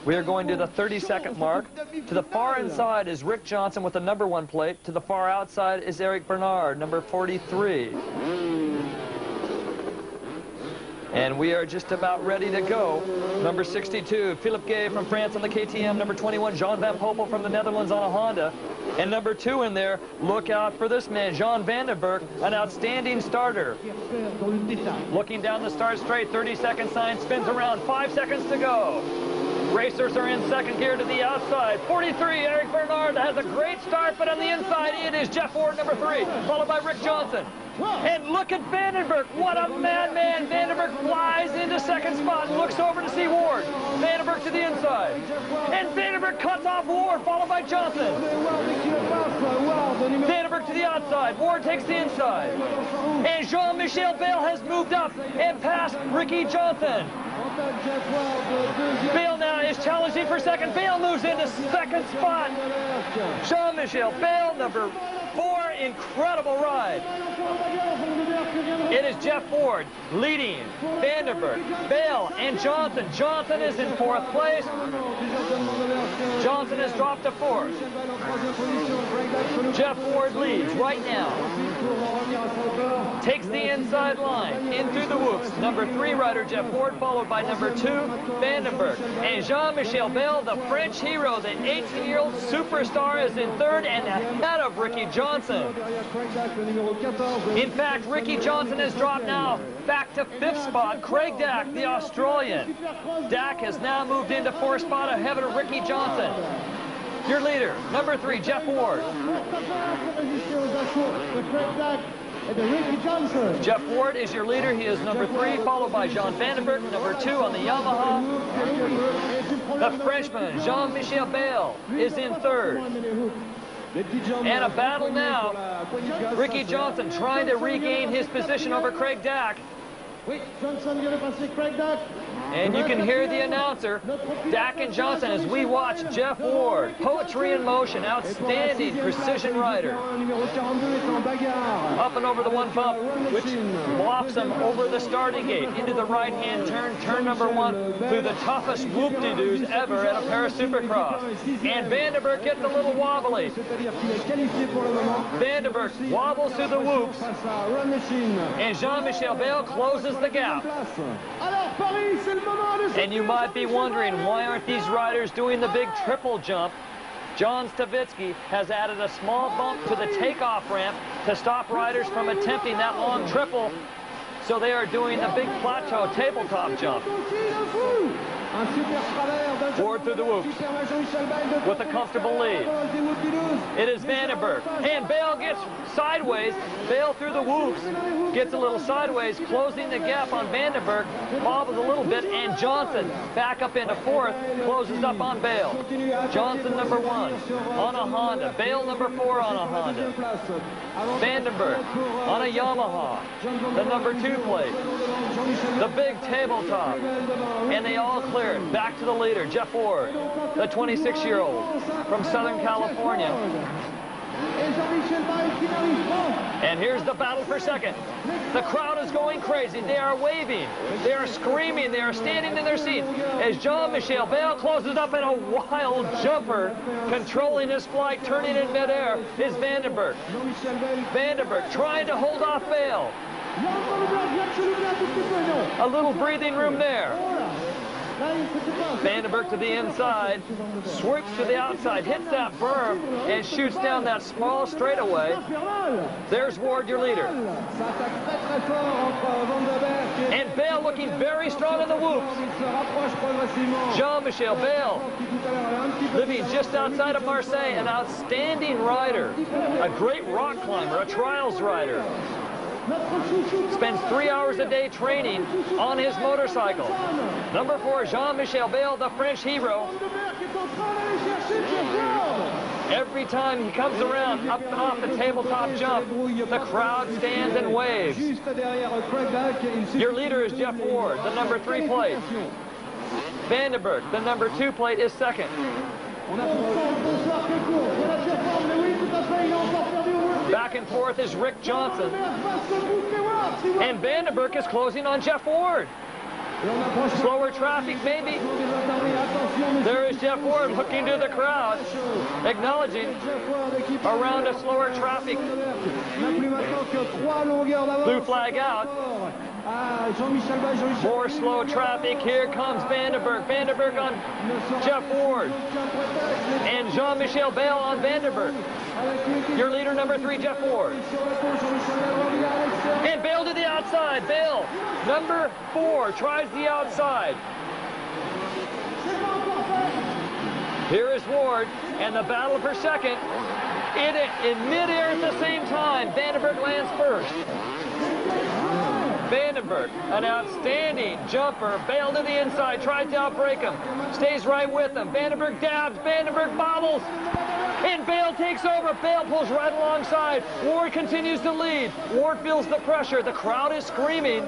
We are going to the 30-second mark. To the far inside is Rick Johnson with the number 1 plate. To the far outside is Eric Bernard, number 43. And we are just about ready to go. Number 62, Philippe Gay from France on the KTM. Number 21, Jean Van Poppel from the Netherlands on a Honda. And number 2 in there, look out for this man, Jean Vandenberg, an outstanding starter. Looking down the start straight, 30-second sign, spins around, 5 seconds to go. Racers are in second gear to the outside. 43, Eric Bernard has a great start, but on the inside it is Jeff Ford, number 3, followed by Rick Johnson. And look at Vandenberg. What a madman. Vandenberg flies into second spot and looks over to see Ward. Vandenberg to the inside. And Vandenberg cuts off Ward, followed by Johnson. Vandenberg to the outside. Ward takes the inside. And Jean-Michel Bayle has moved up and passed Ricky Johnson. Bayle now is challenging for second. Bayle moves into second spot. Jean-Michel Bayle, number 4, incredible ride. It is Jeff Ford leading Vandenberg, Bayle, and Johnson. Johnson is in 4th place. Johnson has dropped to 4th. Jeff Ford leads right now. Takes the inside line in through the whoops. Number 3 rider Jeff Ford, followed by number 2 Vandenberg. And Jean-Michel Bayle, the French hero, the 18-year-old superstar, is in 3rd and ahead of Ricky Johnson. In fact, Ricky Johnson has dropped now back to 5th spot. Craig Dack, the Australian. Dack has now moved into 4th spot ahead of Ricky Johnson. Your leader, number 3, Jeff Ward. Jeff Ward is your leader. He is number 3, followed by Jean Vandenberg, number 2 on the Yamaha. The Frenchman, Jean-Michel Bayle, is in 3rd. And a battle now. Ricky Johnson trying to regain his position over Craig Dack. And you can hear the announcer, Dack and Johnson, as we watch Jeff Ward. Poetry in motion, outstanding precision rider. Up and over the 1 bump, which blocks him over the starting gate into the right-hand turn, turn number 1, through the toughest whoop-de-doos ever at a Paris Supercross. And Vandenberg gets a little wobbly. Vandenberg wobbles through the whoops. And Jean-Michel Bayle closes the gap. And you might be wondering, why aren't these riders doing the big triple jump? John Stavitsky has added a small bump to the takeoff ramp to stop riders from attempting that long triple. So they are doing the big plateau tabletop jump. Ford through the whoops with a comfortable lead. It is Vandenberg. And Bayle gets sideways. Bayle through the whoops. Gets a little sideways, closing the gap on Vandenberg. Bobbles a little bit, and Johnson back up into 4th, closes up on Bayle. Johnson number 1 on a Honda. Bayle number 4 on a Honda. Vandenberg on a Yamaha. The number 2 plate. The big tabletop. And they all clear it. Back to the leader, Jeff Ward, the 26-year-old from Southern California. And here's the battle for second. The crowd is going crazy. They are waving. They are screaming. They are standing in their seats as Jean-Michel Bayle closes up in a wild jumper. Controlling his flight, turning in midair, is Vandenberg. Vandenberg trying to hold off Bayle. A little breathing room there. Vandenberg to the inside, swoops to the outside, hits that berm, and shoots down that small straightaway. There's Ward, your leader. And Bayle looking very strong in the whoops. Jean-Michel Bayle, living just outside of Marseille, an outstanding rider, a great rock climber, a trials rider. Spends 3 hours a day training on his motorcycle. Number 4, Jean-Michel Bayle, the French hero. Every time he comes around, up and off the tabletop jump, the crowd stands and waves. Your leader is Jeff Ward, the number 3 plate. Vandenberg, the number 2 plate, is second. Back and forth is Rick Johnson. And Vandenberg is closing on Jeff Ward. Slower traffic, maybe. There is Jeff Ward looking to the crowd, acknowledging a round of slower traffic. Blue flag out. More slow traffic. Here comes Vandenberg. Vandenberg on Jeff Ward. And Jean-Michel Bayle on Vandenberg. Your leader, number 3, Jeff Ward. And Bayle to the outside. Bayle, number 4, tries the outside. Here is Ward, and the battle for second. In midair at the same time, Vandenberg lands first. Vandenberg, an outstanding jumper. Bayle to the inside, tries to outbreak him. Stays right with him. Vandenberg dabs, Vandenberg bobbles. And Bayle takes over. Bayle pulls right alongside. Ward continues to lead. Ward feels the pressure. The crowd is screaming.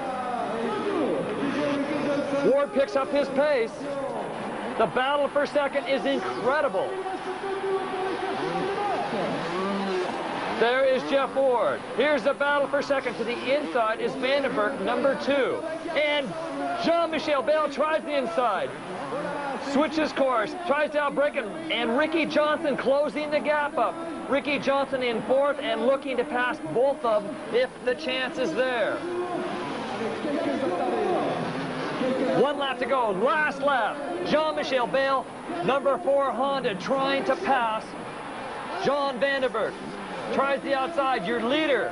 Ward picks up his pace. The battle for second is incredible. There is Jeff Ward. Here's the battle for second. To the inside is Vandenberg, number 2. And Jean-Michel Bayle tries the inside. Switches course, tries to outbreak him. And Ricky Johnson closing the gap up. Ricky Johnson in 4th and looking to pass both of them if the chance is there. 1 lap to go, last lap. Jean-Michel Bayle, number 4 Honda, trying to pass John Vandenberg. Tries the outside. Your leader,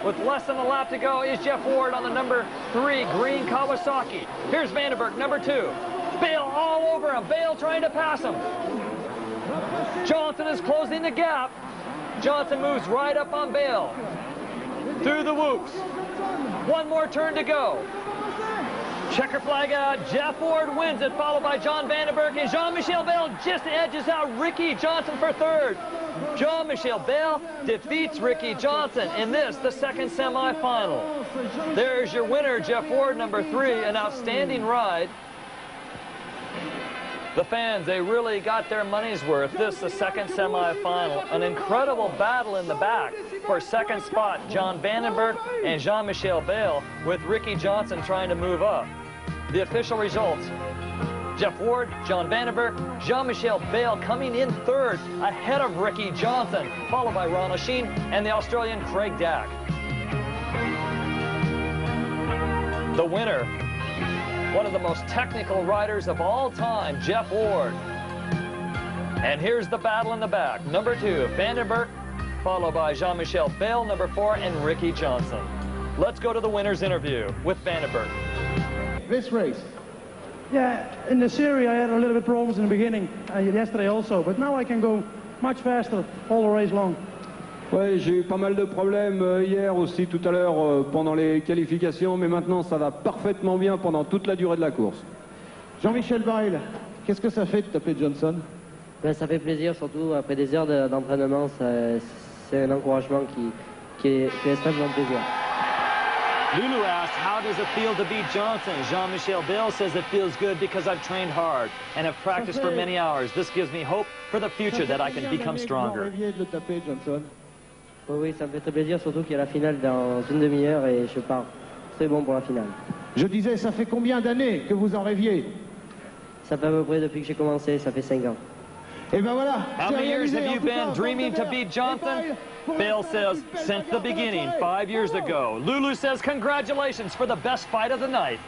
with less than a lap to go, is Jeff Ward on the number 3 green Kawasaki. Here's Vandenberg, number 2. Bayle all over him. Bayle trying to pass him. Johnson is closing the gap. Johnson moves right up on Bayle. Through the whoops. 1 more turn to go. Checker flag out. Jeff Ward wins it, followed by John Vandenberg, and Jean-Michel Bayle just edges out Ricky Johnson for 3rd. Jean-Michel Bayle defeats Ricky Johnson in this, the second semifinal. There's your winner, Jeff Ward, number 3, an outstanding ride. The fans, they really got their money's worth. This, the second semifinal. An incredible battle in the back for second spot. John Vandenberg and Jean-Michel Bayle, with Ricky Johnson trying to move up. The official results: Jeff Ward, John Vandenberg, Jean-Michel Bayle coming in 3rd, ahead of Ricky Johnson, followed by Ron Lachine and the Australian Craig Dack. The winner, one of the most technical riders of all time, Jeff Ward. And here's the battle in the back. Number 2, Vandenberg, followed by Jean-Michel Bayle, number 4, and Ricky Johnson. Let's go to the winner's interview with Vandenberg. This race. Yeah, in the series I had a little bit problems in the beginning, yesterday also, but now I can go much faster all the race long. Ouais, j'ai eu pas mal de problèmes hier aussi, tout à l'heure, pendant les qualifications, mais maintenant ça va parfaitement bien pendant toute la durée de la course. Jean-Michel Bayle, qu'est-ce que ça fait de taper Johnson? Ben, ça fait plaisir, surtout après des heures d'entraînement, c'est un encouragement qui fait extrêmement plaisir. Lulu asked, how does it feel to beat Johnson? Jean-Michel Bayle says it feels good because I've trained hard and have practiced for many hours. This gives me hope for the future that I can become stronger. Oui, ça me fait très plaisir, surtout qu'il y a la finale dans une demi-heure et je pars très bon pour la finale. Je disais, ça fait combien d'années que vous en rêviez? Ça fait à peu près depuis que j'ai commencé, ça fait 5 ans. Et ben voilà. How many years have you been dreaming to beat Johnson? Bayle says, since the beginning, 5 years ago. Lulu says, congratulations for the best fight of the night.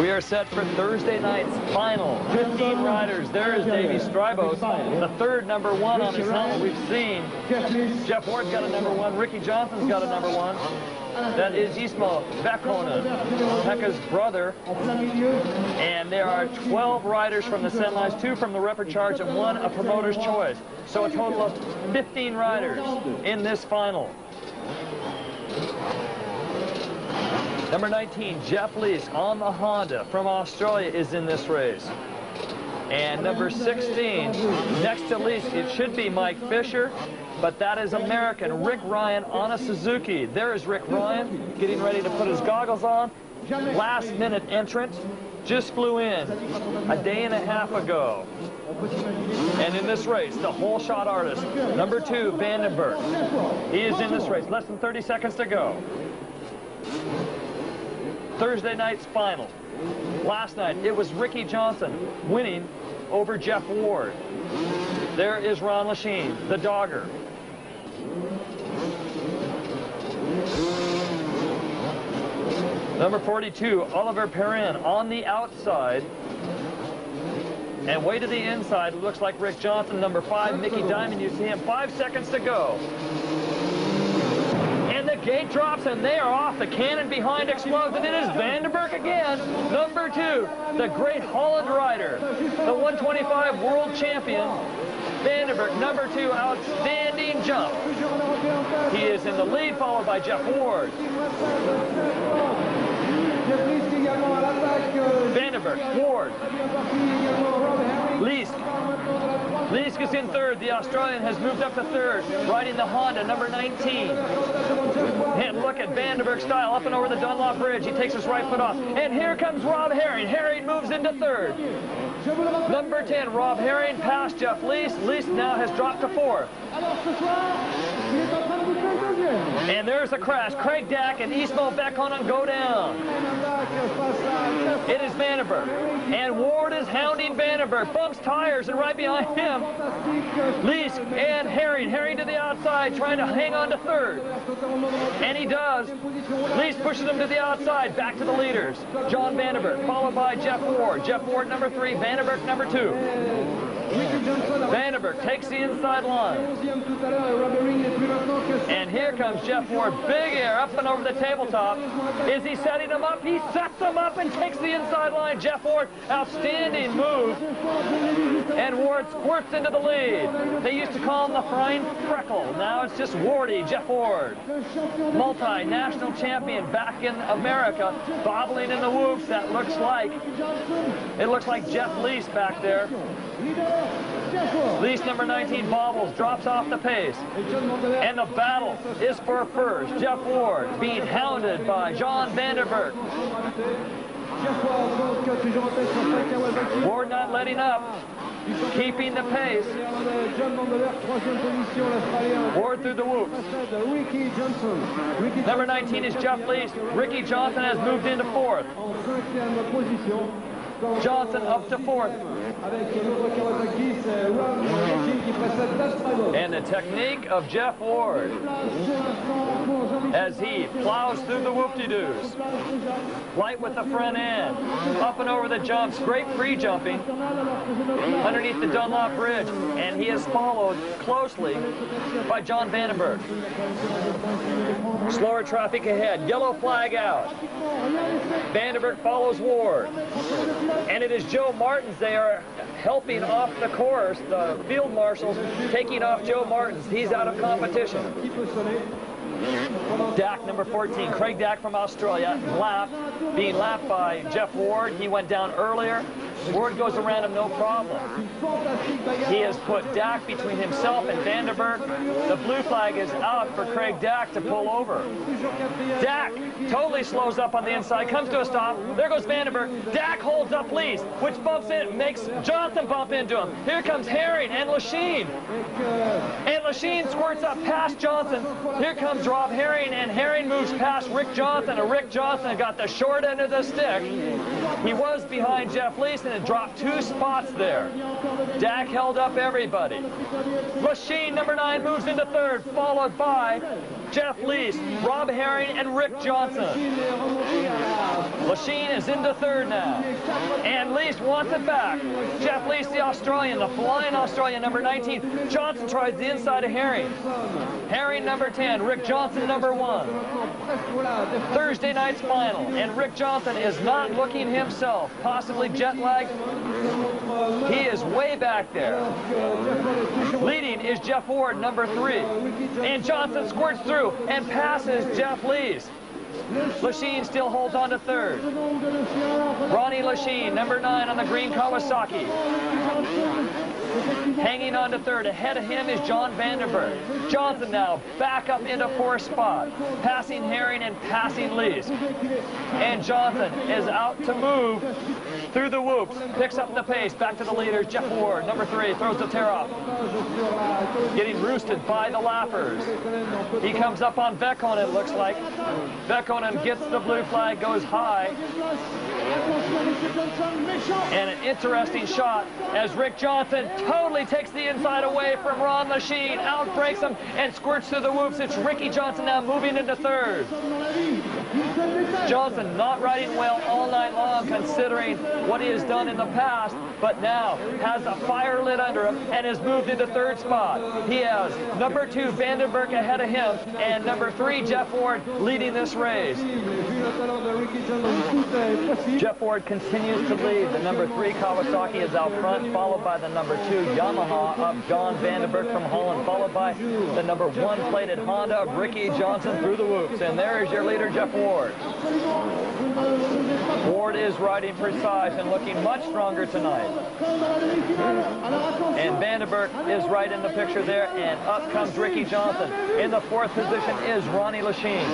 We are set for Thursday night's final. 15 riders. There is Davey Strybos, the 3rd number 1 on his helmet we've seen. Jeff Ward's got a number 1. Ricky Johnson's got a number 1. That is Ismo Bekhonen, Pekka's brother. And there are 12 riders from the semis, 2 from the Repechage, and 1 a promoter's choice. So a total of 15 riders in this final. Number 19, Jeff Lees on the Honda from Australia is in this race. And number 16, next to Lees, it should be Mike Fisher, but that is American, Rick Ryan on a Suzuki. There is Rick Ryan getting ready to put his goggles on. Last minute entrant, just flew in a day and a half ago. And in this race, the whole shot artist, number 2, Vandenberg. He is in this race, less than 30 seconds to go. Thursday night's final. Last night, it was Ricky Johnson winning over Jeff Ward. There is Ron Lachine, the dogger. Number 42, Oliver Perrin on the outside. And way to the inside, looks like Rick Johnson. Number 5, Mickey Diamond, you see him, 5 seconds to go. And the gate drops, and they are off. The cannon behind explodes, and it is Vandenberg again. Number 2, the great Holland rider, the 125 world champion. Vandenberg, number 2, outstanding jump. He is in the lead, followed by Jeff Ward. Vandenberg, Ward, Leesk. Leesk is in third. The Australian has moved up to third, riding the Honda, number 19. And look at Vandenberg's style, up and over the Dunlop Bridge. He takes his right foot off. And here comes Rob Herring. Herring moves into third. Number 10, Rob Herring, past Jeff Lees. Lees now has dropped to fourth. And there's a crash. Craig Dack and Ismail Bekhonen go down. It is Vandenberg. And Ward is hounding Vandenberg. Bumps tires, and right behind him, Lees and Herring. Herring to the outside, trying to hang on to third. And he does. Lees pushes him to the outside, back to the leaders. John Vandenberg, followed by Jeff Ward. Jeff Ward, number 3. Vandenberg, number 2. Vandenberg takes the inside line. And here comes Jeff Ward. Big air up and over the tabletop. Is he setting him up? He sets him up and takes the inside line. Jeff Ward, outstanding move. And Ward squirts into the lead. They used to call him the Frying Freckle. Now it's just Wardy, Jeff Ward. Multi-national champion back in America, bobbling in the whoops. That looks like, it looks like Jeff Lees back there. Lees, number 19, bobbles, drops off the pace. And the battle is for first. Jeff Ward being hounded by John Vandenberg. Ward not letting up, keeping the pace. Ward through the whoops. Number 19 is Jeff Lees. Ricky Johnson has moved into fourth. Johnson up to fourth. And the technique of Jeff Ward as he plows through the whoop-de-doos. Light with the front end. Up and over the jumps. Great free jumping underneath the Dunlop Bridge. And he is followed closely by John Vandenberg. Slower traffic ahead. Yellow flag out. Vandenberg follows Ward. And it is Joe Martins. They are helping off the course. The field marshals taking off Joe Martins. He's out of competition. Dack, number 14, Craig Dack from Australia, being lapped by Jeff Ward. He went down earlier. Ward goes around him, no problem. He has put Dack between himself and Vandenberg. The blue flag is out for Craig Dack to pull over. Dack totally slows up on the inside, comes to a stop. There goes Vandenberg. Dack holds up Lees, which bumps in, makes Johnson bump into him. Here comes Herring and Lachine. And Lachine squirts up past Johnson. Here comes Rob Herring, and Herring moves past Rick Johnson, and Rick Johnson got the short end of the stick. He was behind Jeff Lees and had dropped 2 spots there. Dack held up everybody. Lachine, number 9, moves into third, followed by Jeff Lees, Rob Herring, and Rick Johnson. Lachine is into third now. And Lees wants it back. Jeff Lees, the Australian, the flying Australian, number 19. Johnson tries the inside of Herring. Herring, number 10. Rick Johnson, number 1. Thursday night's final. And Rick Johnson is not looking himself. Possibly jet lagged. He is way back there. Leading is Jeff Ward, number 3. And Johnson squirts through and passes Jeff Lees. Lachine still holds on to third. Ronnie Lachine, number 9 on the green Kawasaki. Hanging on to third. Ahead of him is John Vandenberg. Johnson now back up into fourth spot, passing Herring and passing Lees. And Johnson is out to move through the whoops, picks up the pace, back to the leaders. Jeff Ward, number 3, throws the tear off. Getting roosted by the lappers. He comes up on Vekkonen, it looks like. Vekkonen gets the blue flag, goes high. And an interesting shot as Rick Johnson totally takes the inside away from Ron Lachine, outbreaks him and squirts through the whoops. It's Ricky Johnson now moving into third. Johnson not riding well all night long considering what he has done in the past, but now has a fire lit under him and has moved into third spot. He has number 2 Vandenberg ahead of him and number 3 Jeff Ward leading this race. Jeff Ward continues to lead. The number 3 Kawasaki is out front, followed by the number 2 Yamaha of John Vandenberg from Holland, followed by the number 1 plated Honda of Ricky Johnson through the whoops. And there is your leader, Jeff Ward. Ward is riding precise and looking much stronger tonight. And Vandenberg is right in the picture there, and up comes Ricky Johnson. In the 4th position is Ronnie Lachine.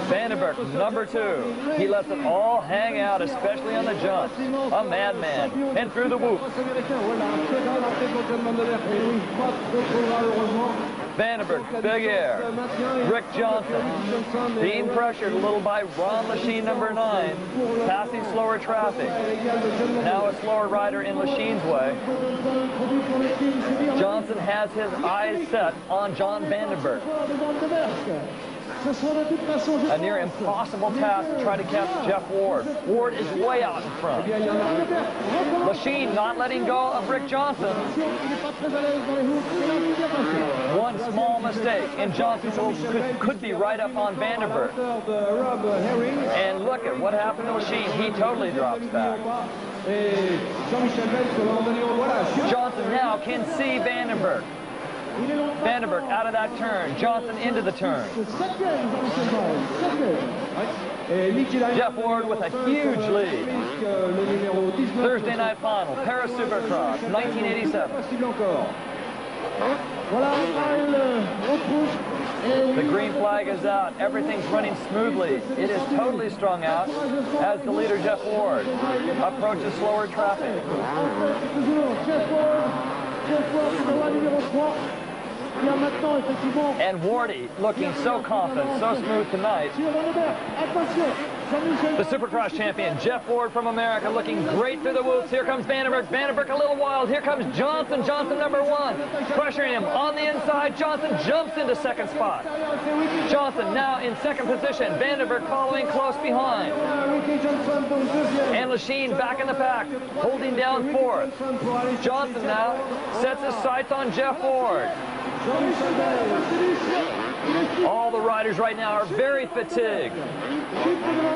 Vandenberg, number 2. He lets it all hang out, especially on the jumps. A madman. And through the whoops. Vandenberg, big air. Rick Johnson being pressured a little by Ron Lachine, number 9, passing slower traffic. Now a slower rider in Lachine's way. Johnson has his eyes set on John Vandenberg. A near impossible task to try to catch Jeff Ward. Ward is way out in front. Lachine not letting go of Rick Johnson. One small mistake, and Johnson could be right up on Vandenberg. And look at what happened to Lachine. He totally drops back. Johnson now can see Vandenberg. Vandenberg out of that turn. Johnson into the turn. Jeff Ward with a huge lead. Thursday night final, Paris Supercross, 1987. The green flag is out. Everything's running smoothly. It is totally strung out as the leader, Jeff Ward, approaches slower traffic. And Wardy looking so confident, so smooth tonight. The Supercross champion, Jeff Ward from America, looking great through the whoops. Here comes Vandenberg. Vandenberg a little wild. Here comes Johnson. Johnson number 1. Pressuring him on the inside. Johnson jumps into second spot. Johnson now in second position. Vandenberg following close behind. And Lachine back in the pack, holding down 4th. Johnson now sets his sights on Jeff Ward. All the riders right now are very fatigued.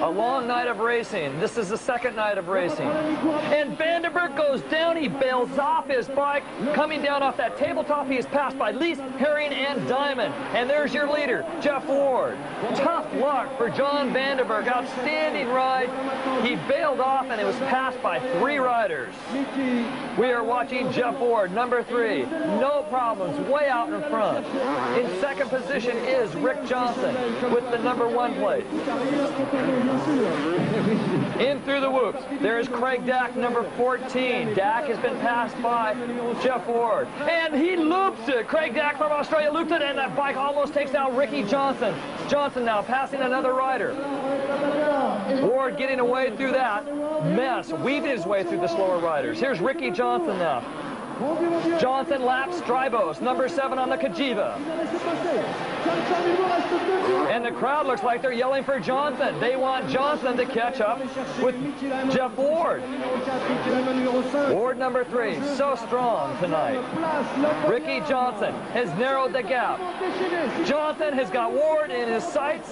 A long night of racing. This is the 2nd night of racing. And Vandenberg goes down. He bails off his bike. Coming down off that tabletop, he is passed by Lees, Herring, and Diamond. And there's your leader, Jeff Ward. Tough luck for John Vandenberg. Outstanding ride. He bailed off, and it was passed by 3 riders. We are watching Jeff Ward, number 3. No problems, way out in front. In second position is Rick Johnson with the number 1 plate. In through the whoops, there is Craig Dack, number 14. Dack has been passed by Jeff Ward. And he loops it. Craig Dack from Australia loops it, and that bike almost takes out Ricky Johnson. Johnson now passing another rider. Ward getting away through that mess, weaving his way through the slower riders. Here's Ricky Johnson now. Johnson laps Strybos, number 7 on the Kajiva. And the crowd looks like they're yelling for Johnson. They want Johnson to catch up with Jeff Ward. Ward number 3, so strong tonight. Ricky Johnson has narrowed the gap. Johnson has got Ward in his sights.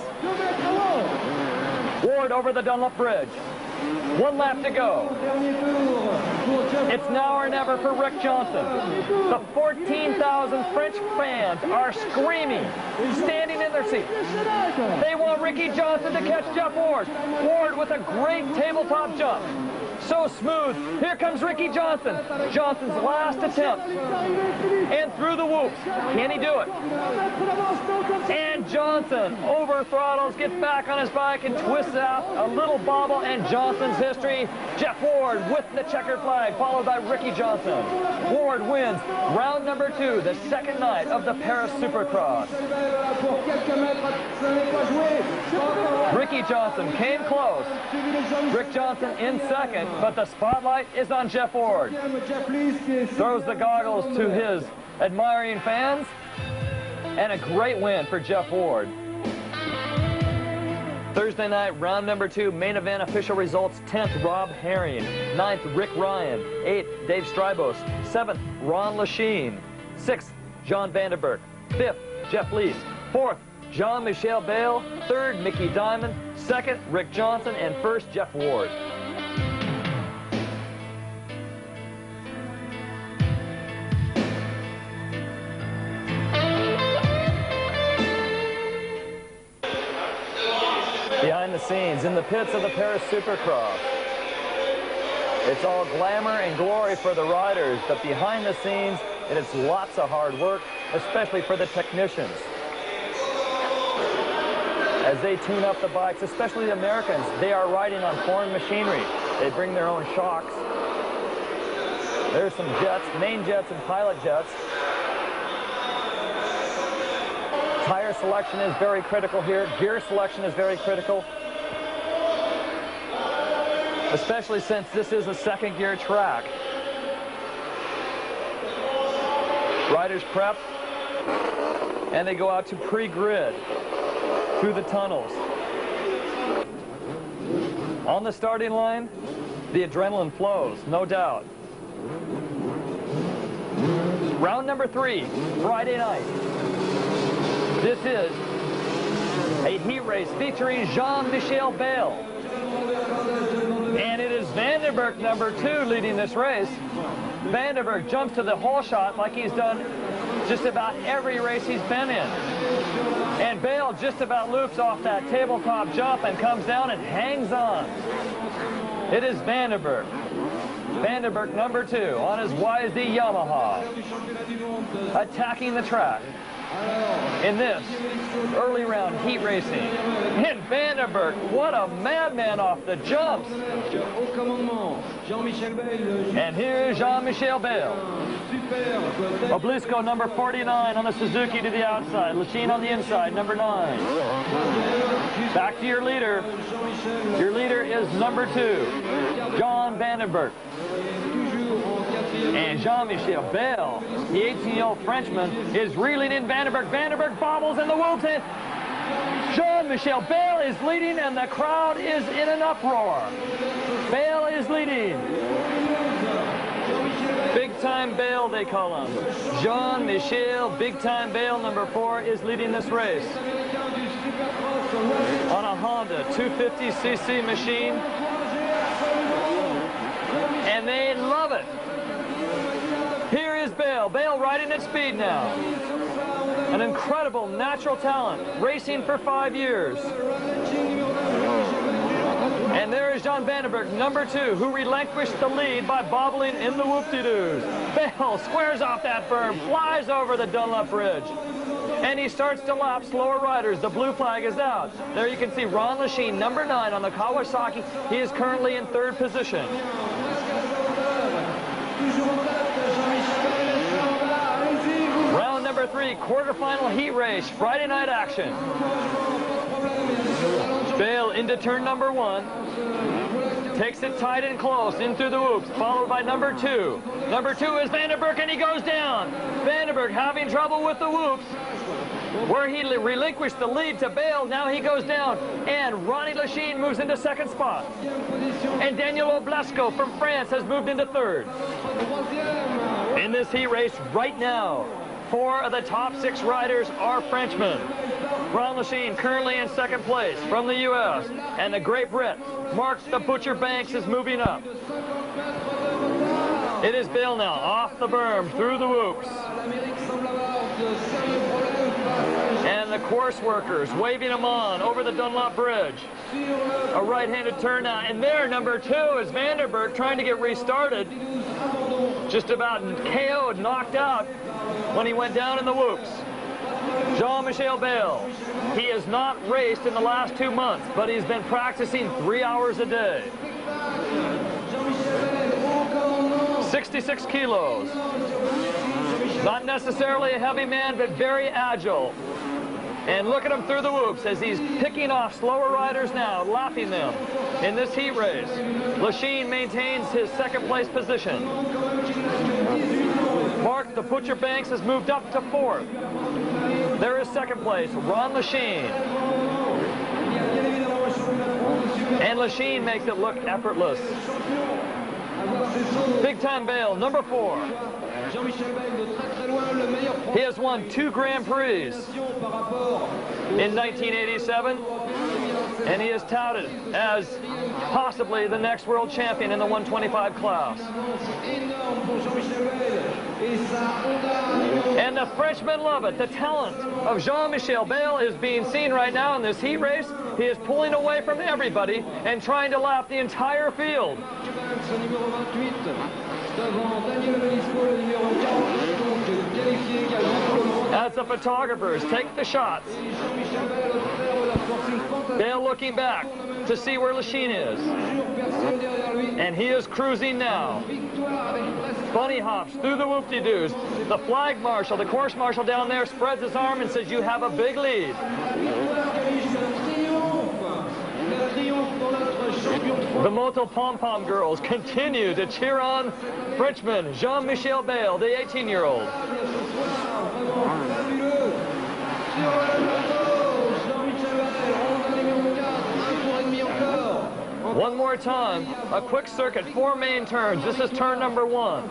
Ward over the Dunlop Bridge. 1 lap to go. It's now or never for Rick Johnson. The 14,000 French fans are screaming, standing in their seats. They want Ricky Johnson to catch Jeff Ward. Ward with a great tabletop jump. So smooth. Here comes Ricky Johnson. Johnson's last attempt. And through the whoops. Can he do it? And Johnson over throttles, gets back on his bike and twists out a little bobble, and Johnson's history. Jeff Ward with the checkered flag, followed by Ricky Johnson. Ward wins round number 2, the second night of the Paris Supercross. Ricky Johnson came close. Rick Johnson in second, but the spotlight is on Jeff Ward. Throws the goggles to his admiring fans, and a great win for Jeff Ward. Thursday night, round number 2, main event official results: 10th, Rob Herring; 9th, Rick Ryan; 8th, Dave Strybos; 7th, Ron Lachine; 6th, John Vandenberg; 5th, Jeff Lees; 4th, Jean-Michel Bale; 3rd, Mickey Diamond; 2nd, Rick Johnson; and 1st, Jeff Ward. Behind the scenes, in the pits of the Paris Supercross. It's all glamour and glory for the riders, but behind the scenes, it is lots of hard work, especially for the technicians. As they tune up the bikes, especially the Americans, they are riding on foreign machinery. They bring their own shocks. There's some jets, main jets and pilot jets. Tire selection is very critical here. Gear selection is very critical, especially since this is a second gear track. Riders prep, and they go out to pre-grid through the tunnels. On the starting line, the adrenaline flows, no doubt. Round number 3, Friday night. This is a heat race featuring Jean-Michel Bale. And it is Vandenberg, number 2, leading this race. Vandenberg jumps to the hole shot like he's done just about every race he's been in. And Bale just about loops off that tabletop jump and comes down and hangs on. It is Vandenberg. Vandenberg, number 2, on his YZ Yamaha, attacking the track in this early round heat racing. And Vandenberg, what a madman off the jumps. And here's Jean-Michel Bale. Oblisco, number 49, on the Suzuki to the outside. Lachine on the inside, number 9. Back to your leader. Your leader is number 2, John Vandenberg. And Jean-Michel Bale, the 18-year-old Frenchman, is reeling in Vandenberg. Vandenberg bobbles in the whoops, and Jean-Michel Bale is leading, and the crowd is in an uproar. Bale is leading. Big Time Bale, they call him. Jean-Michel Big Time Bale, number 4, is leading this race on a Honda 250cc machine, and they love it. Here is Bale. Bale riding at speed now. An incredible natural talent, racing for 5 years. And there is John Vandenberg, number 2, who relinquished the lead by bobbling in the whoop-de-doos. Bale squares off that berm, flies over the Dunlop Bridge, and he starts to lap slower riders. The blue flag is out. There you can see Ron Lachine, number 9, on the Kawasaki. He is currently in 3rd position. Round number 3, quarterfinal heat race, Friday night action. Bale into turn number 1. Takes it tight and close in through the whoops, followed by number 2. Number 2 is Vandenberg, and he goes down. Vandenberg having trouble with the whoops, where he relinquished the lead to Bale. Now he goes down, and Ronnie Lachine moves into 2nd spot. And Daniel Oblisco from France has moved into 3rd. In this heat race right now, 4 of the top 6 riders are Frenchmen. Ron Lachine currently in second place from the U.S. And the Great Brit, Mark the Butcher Banks, is moving up. It is Bale now, off the berm, through the whoops. And the course workers waving him on over the Dunlop Bridge. A right-handed turn now. And there, number 2 is Vanderberg trying to get restarted. Just about KO'd, knocked out when he went down in the whoops. Jean-Michel Bale. He has not raced in the last 2 months, but he's been practicing 3 hours a day. 66 kilos. Not necessarily a heavy man, but very agile. And look at him through the whoops as he's picking off slower riders now, lapping them in this heat race. Lachine maintains his second place position. Mark the Butcher Banks has moved up to 4th. There is second place, Ron Lachine. And Lachine makes it look effortless. Big Time Bale, number 4. He has won 2 Grand Prix in 1987, and he is touted as possibly the next world champion in the 125 class. And the Frenchmen love it. The talent of Jean-Michel Bale is being seen right now in this heat race. He is pulling away from everybody and trying to lap the entire field. As the photographers take the shots, Bale looking back to see where Lachine is. And he is cruising now. Bunny hops through the whoop-de-doos. The flag marshal, the course marshal down there, spreads his arm and says, "You have a big lead." The Moto Pom-Pom girls continue to cheer on Frenchman Jean-Michel Bale, the 18-year-old. One more time, a quick circuit, 4 main turns. This is turn number 1.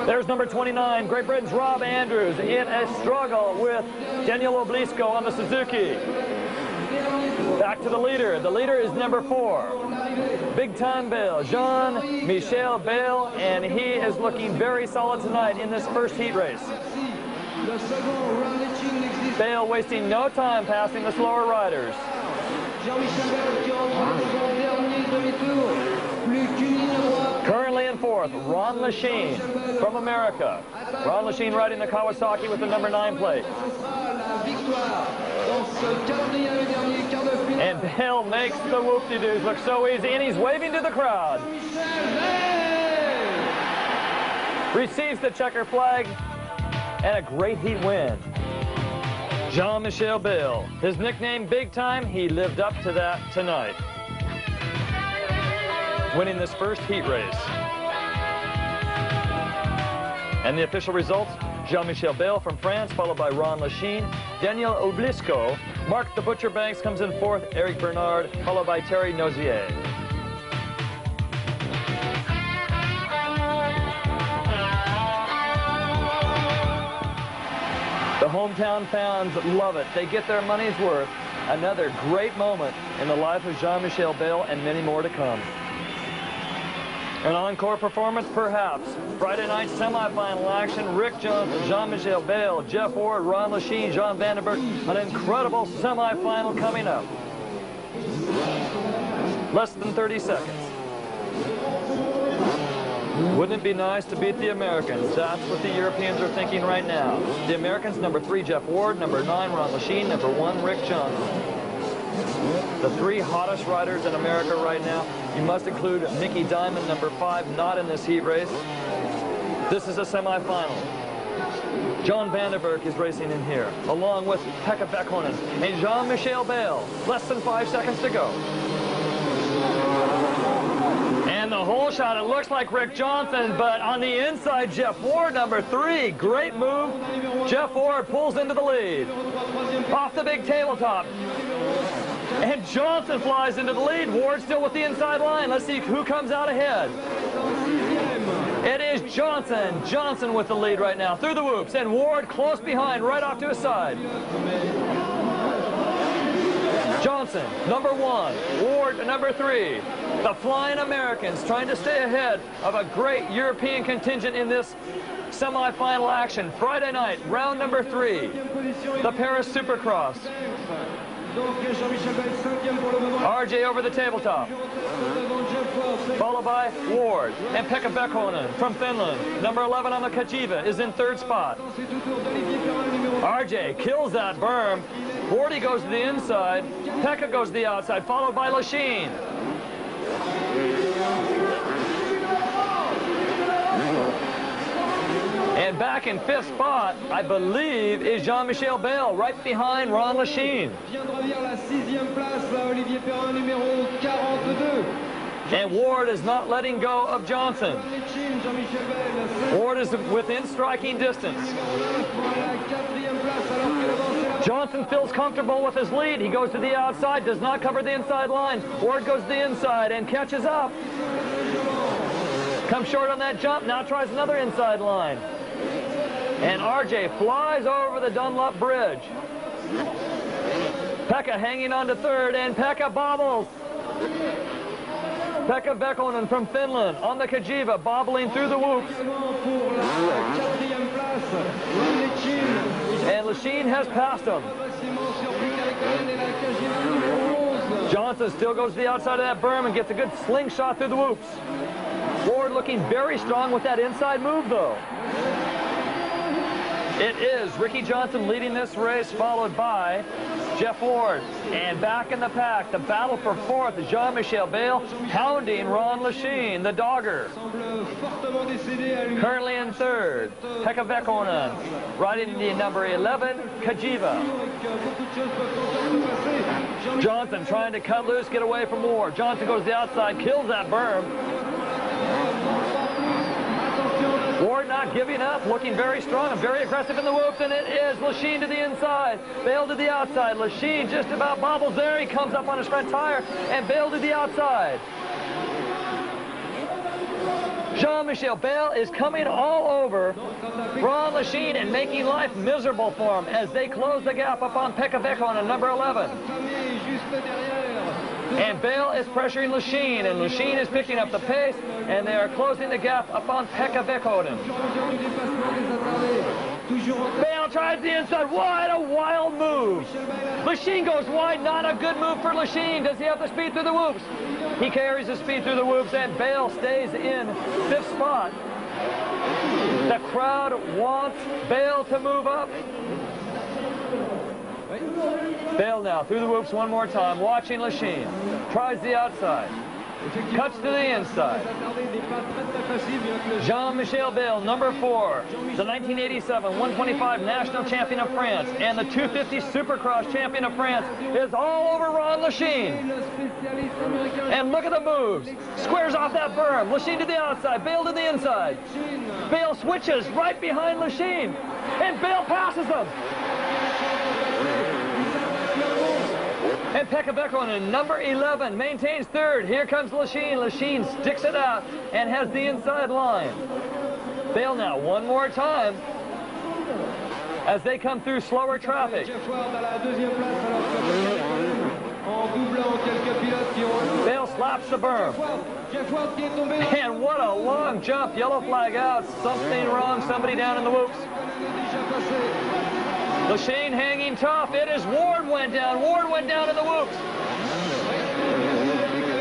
There's number 29, Great Britain's Rob Andrews in a struggle with Daniel Oblisco on the Suzuki. Back to the leader. The leader is number 4. Big Time Bale, Jean-Michel Bale, and he is looking very solid tonight in this first heat race. Bale wasting no time passing the slower riders. Currently in 4th, Ron Lachine from America. Ron Lachine riding the Kawasaki with the number 9 plate. And Bale makes the whoop-de-doos look so easy, and he's waving to the crowd. Receives the checker flag, and a great heat win. Jean-Michel Bale, his nickname Big Time, he lived up to that tonight, winning this first heat race. And the official results, Jean-Michel Bale from France, followed by Ron Lachine. Daniel Oblisco, Mark the Butcher Banks comes in 4th, Eric Bernard, followed by Terry Nozier. The hometown fans love it. They get their money's worth. Another great moment in the life of Jean-Michel Bale, and many more to come. An encore performance, perhaps. Friday night semifinal action. Rick Johnson, Jean-Michel Bale, Jeff Ward, Ron Lachine, John Vandenberg. An incredible semifinal coming up. Less than 30 seconds. Wouldn't it be nice to beat the Americans? That's what the Europeans are thinking right now. The Americans, number 3, Jeff Ward, number 9, Ron Lachine, number 1, Rick Johnson. The 3 hottest riders in America right now. You must include Mickey Diamond, number 5, not in this heat race. This is a semifinal. John Vandenberg is racing in here, along with Pekka Bäckhonen and Jean-Michel Bale. Less than 5 seconds to go. And the whole shot, it looks like Rick Johnson, but on the inside, Jeff Ward, number 3. Great move. Jeff Ward pulls into the lead. Off the big tabletop. And Johnson flies into the lead. Ward still with the inside line. Let's see who comes out ahead. It is Johnson with the lead right now through the whoops, and Ward close behind, right off to his side. Johnson, number 1, Ward, number 3. The Flying Americans trying to stay ahead of a great European contingent in this semifinal action. Friday night, round number 3, the Paris Supercross. RJ over the tabletop, followed by Ward and Pekka Bäckhonen from Finland. Number 11 on the Kajiva is in 3rd spot. RJ kills that berm. Wardy goes to the inside. Pekka goes to the outside, followed by Lachine. And back in 5th spot, I believe, is Jean-Michel Bale, right behind Ron Lachine. And Ward is not letting go of Johnson. Ward is within striking distance. Johnson feels comfortable with his lead. He goes to the outside, does not cover the inside line. Ward goes to the inside and catches up. Comes short on that jump, now tries another inside line. And RJ flies over the Dunlop Bridge. Pekka hanging on to 3rd, and Pekka bobbles. Pekka Bäckhonen from Finland on the Kajiva, bobbling through the whoops. And Lachine has passed him. Johnson still goes to the outside of that berm and gets a good slingshot through the whoops. Ward looking very strong with that inside move, though. It is Ricky Johnson leading this race, followed by Jeff Ward. And back in the pack, the battle for 4th, Jean-Michel Bale hounding Ron Lachine, the dogger. Currently in 3rd, Pekka Bäckhonen, riding the number 11, Kajiva. Johnson trying to cut loose, get away from Ward. Johnson goes to the outside, kills that berm. Ward not giving up, looking very strong and very aggressive in the whoops, and it is Lachine to the inside, Bale to the outside. Lachine just about bobbles there. He comes up on his front tire, and Bale to the outside. Jean-Michel Bale is coming all over Ron Lachine and making life miserable for him as they close the gap up on Pekka Bäckhonen, number 11. And Bale is pressuring Lachine, and Lachine is picking up the pace, and they are closing the gap upon Pekka Bäckhonen. Bale tries the inside. What a wild move. Lachine goes wide. Not a good move for Lachine. Does he have the speed through the whoops? He carries the speed through the whoops, and Bale stays in 5th spot. The crowd wants Bale to move up. Bale now through the whoops one more time, watching Lachine. Tries the outside. Cuts to the inside. Jean-Michel Bale, number 4, the 1987 125 national champion of France and the 250 Supercross champion of France, is all over Ron Lachine. And look at the moves. Squares off that berm. Lachine to the outside, Bale to the inside. Bale switches right behind Lachine, and Bale passes him. And Pekka Bäckhonen, number 11, maintains 3rd. Here comes Lachine. Lachine sticks it out and has the inside line. Bale now one more time as they come through slower traffic. Bale slaps the berm. And what a long jump. Yellow flag out. Something wrong. Somebody down in the whoops. Lachine hanging tough. It is Ward went down. Ward went down in the whoops.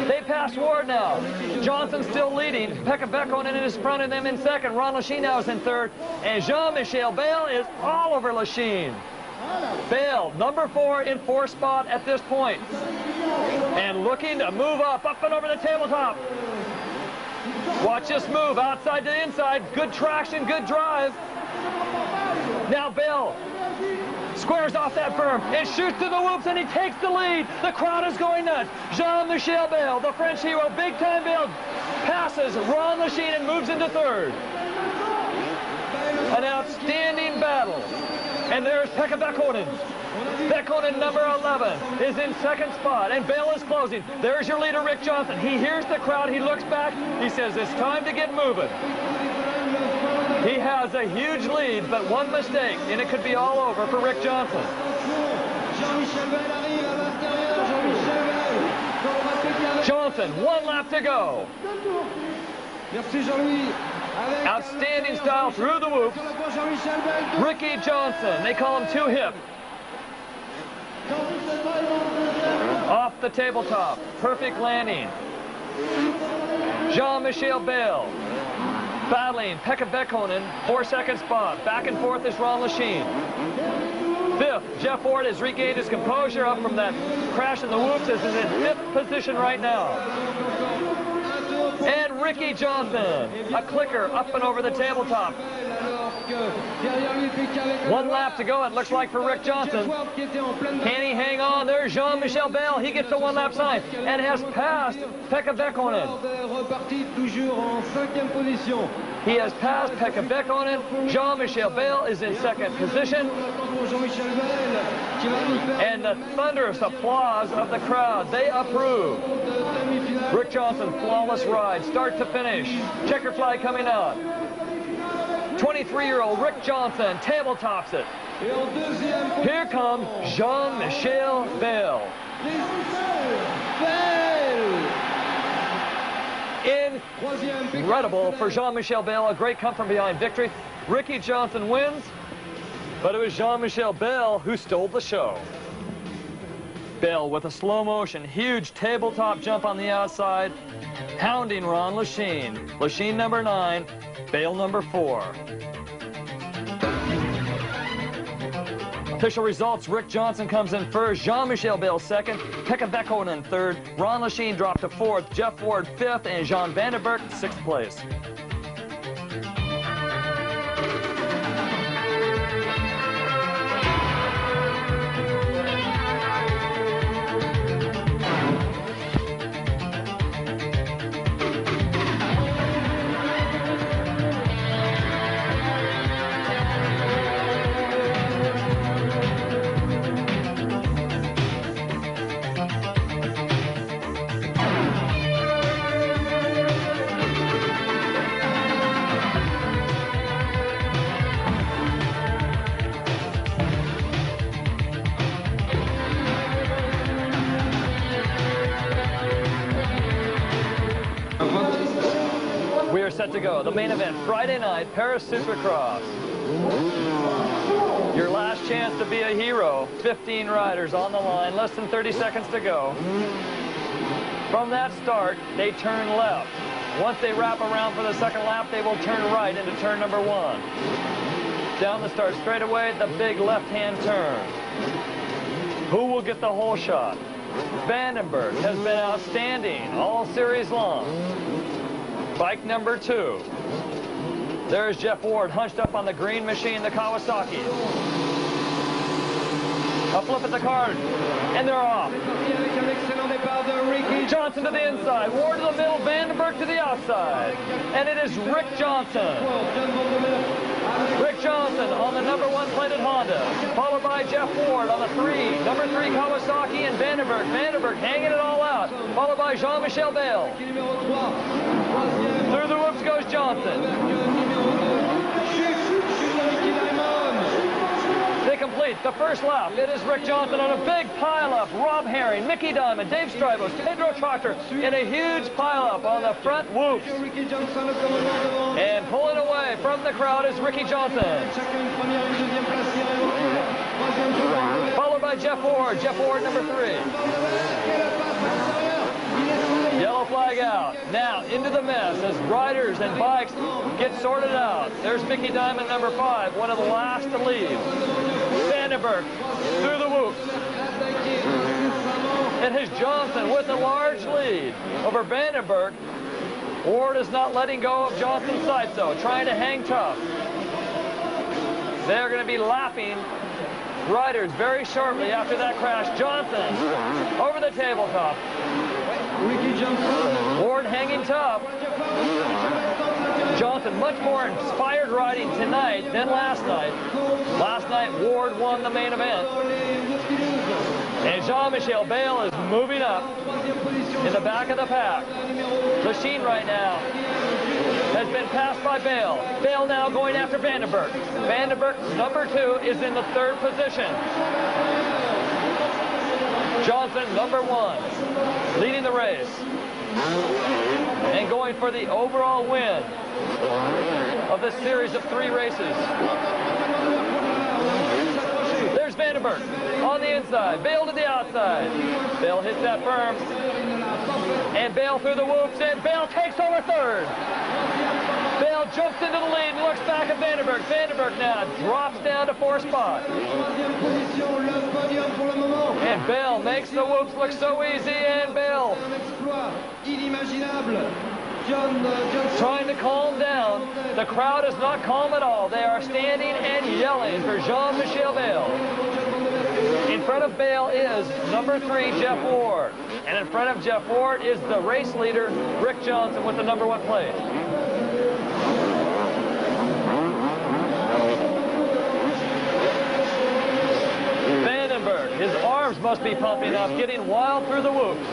They pass Ward now. Johnson still leading. Pekka Bäckhonen is in front of them in 2nd. Ron Lachine now is in 3rd. And Jean-Michel Bale is all over Lachine. Bale, number 4 in 4th spot at this point. And looking to move up and over the tabletop. Watch this move, outside to inside. Good traction, good drive. Now Bale squares off that berm and shoots to the whoops, and he takes the lead. The crowd is going nuts. Jean-Michel Bale, the French hero, big-time Bale, passes Ron Lachine and moves into 3rd. An outstanding battle. And there's Pekka Bäckhonen. Bäckhonen, number 11, is in 2nd spot, and Bale is closing. There's your leader, Rick Johnson. He hears the crowd. He looks back. He says, it's time to get moving. He has a huge lead, but one mistake, and it could be all over for Rick Johnson. Johnson, 1 lap to go. Outstanding style through the whoops. Ricky Johnson, they call him 2-hip. Off the tabletop, perfect landing. Jean-Michel Bale battling Pekka Vekkonen, 4-second spot. Back and forth is Ron Lachine. 5th, Jeff Ward has regained his composure up from that crash in the whoops, is in 5th position right now. And Ricky Johnson, a clicker up and over the tabletop. 1 lap to go, it looks like, for Rick Johnson. Can he hang on? There's Jean-Michel Bale. He gets the 1 lap sign and has passed Pekka Vekkonen. He has passed Pekka Vekkonen. Jean-Michel Bale is in 2nd position. And the thunderous applause of the crowd. They approve. Rick Johnson, flawless ride, start to finish. Checker flag coming out. 23-year-old Rick Johnson tabletops it. Here comes Jean-Michel Bale. Incredible for Jean-Michel Bale, a great come-from-behind victory. Ricky Johnson wins, but it was Jean-Michel Bale who stole the show. Bale with a slow motion, huge tabletop jump on the outside, hounding Ron Lachine. Lachine number 9, Bale number 4. Official results, Rick Johnson comes in first, Jean-Michel Bale second, Pekka Vekkonen third, Ron Lachine dropped to 4th, Jeff Ward 5th, and Jean Vandenberg 6th place. Set to go. The main event, Friday night, Paris Supercross. Your last chance to be a hero. 15 riders on the line, less than 30 seconds to go. From that start, they turn left. Once they wrap around for the second lap, they will turn right into turn number 1. Down the start straightaway, the big left-hand turn. Who will get the whole shot? Vandenberg has been outstanding all series long. Bike number 2. There's Jeff Ward hunched up on the green machine, the Kawasaki. A flip at the card, and they're off. Johnson to the inside, Ward to the middle, Vandenberg to the outside. And it is Rick Johnson. Rick Johnson on the number 1 plated Honda, followed by Jeff Ward on the number 3 Kawasaki, and Vandenberg. Vandenberg hanging it all out, followed by Jean-Michel Bale. Through the whoops goes Johnson. They complete the first lap. It is Rick Johnson on a big pileup. Rob Herring, Mickey Diamond, Dave Strybos, Pedro Tractor in a huge pileup on the front whoops. And pulling away from the crowd is Ricky Johnson. Followed by Jeff Ward number 3. Yellow flag out. Now into the mess as riders and bikes get sorted out. There's Mickey Diamond number 5, one of the last to leave. Vandenberg through the whoops. And his Johnson with a large lead over Vandenberg. Ward is not letting go of Johnson's sights though, trying to hang tough. They're going to be lapping riders very shortly after that crash. Johnson over the tabletop. Ward hanging tough. Johnson much more inspired riding tonight than last night. Last night, Ward won the main event. And Jean-Michel Bale is moving up in the back of the pack. Lachine right now has been passed by Bale. Bale now going after Vandenberg. Vandenberg, number 2, is in the 3rd position. Johnson, number 1, leading the race. And going for the overall win of this series of 3 races. There's Vandenberg on the inside. Bale to the outside. Bale hits that berm. And Bale through the whoops, and Bale takes over 3rd. Bale jumps into the lead and looks back at Vandenberg. Vandenberg now drops down to 4th spot. And Bale makes the whoops look so easy, and Bale trying to calm down. The crowd is not calm at all. They are standing and yelling for Jean-Michel Bale. In front of Bale is number 3, Jeff Ward. And in front of Jeff Ward is the race leader, Rick Johnson, with the number 1 plate. Vandenberg, his arms must be pumping up, getting wild through the whoops.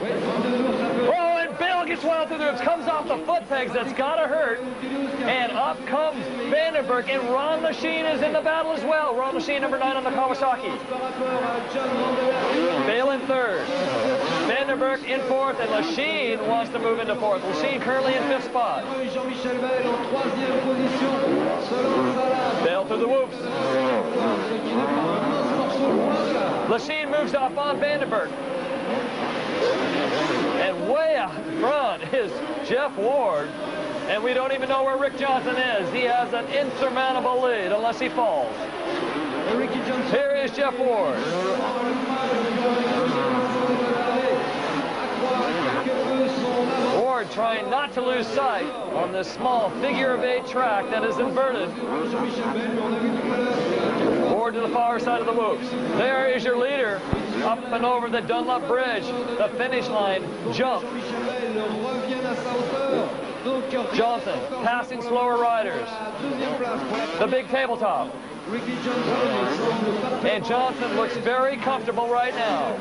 Oh, and Bale gets wild through the whoops, comes off the foot pegs. That's gotta hurt. And up comes Vandenberg, and Ron Lachine is in the battle as well. Ron Lachine, number 9 on the Kawasaki. Bale in 3rd. Vandenberg in 4th, and Lachine wants to move into 4th. Lachine currently in 5th spot. Bale through the whoops. Lachine moves off on Vandenberg. And way out front is Jeff Ward. And we don't even know where Rick Johnson is. He has an insurmountable lead unless he falls. Here is Jeff Ward. Ward trying not to lose sight on this small figure-of-8 track that is inverted. Ward to the far side of the whoops. There is your leader up and over the Dunlop Bridge. The finish line jump. Johnson passing slower riders. The big tabletop. And Johnson looks very comfortable right now.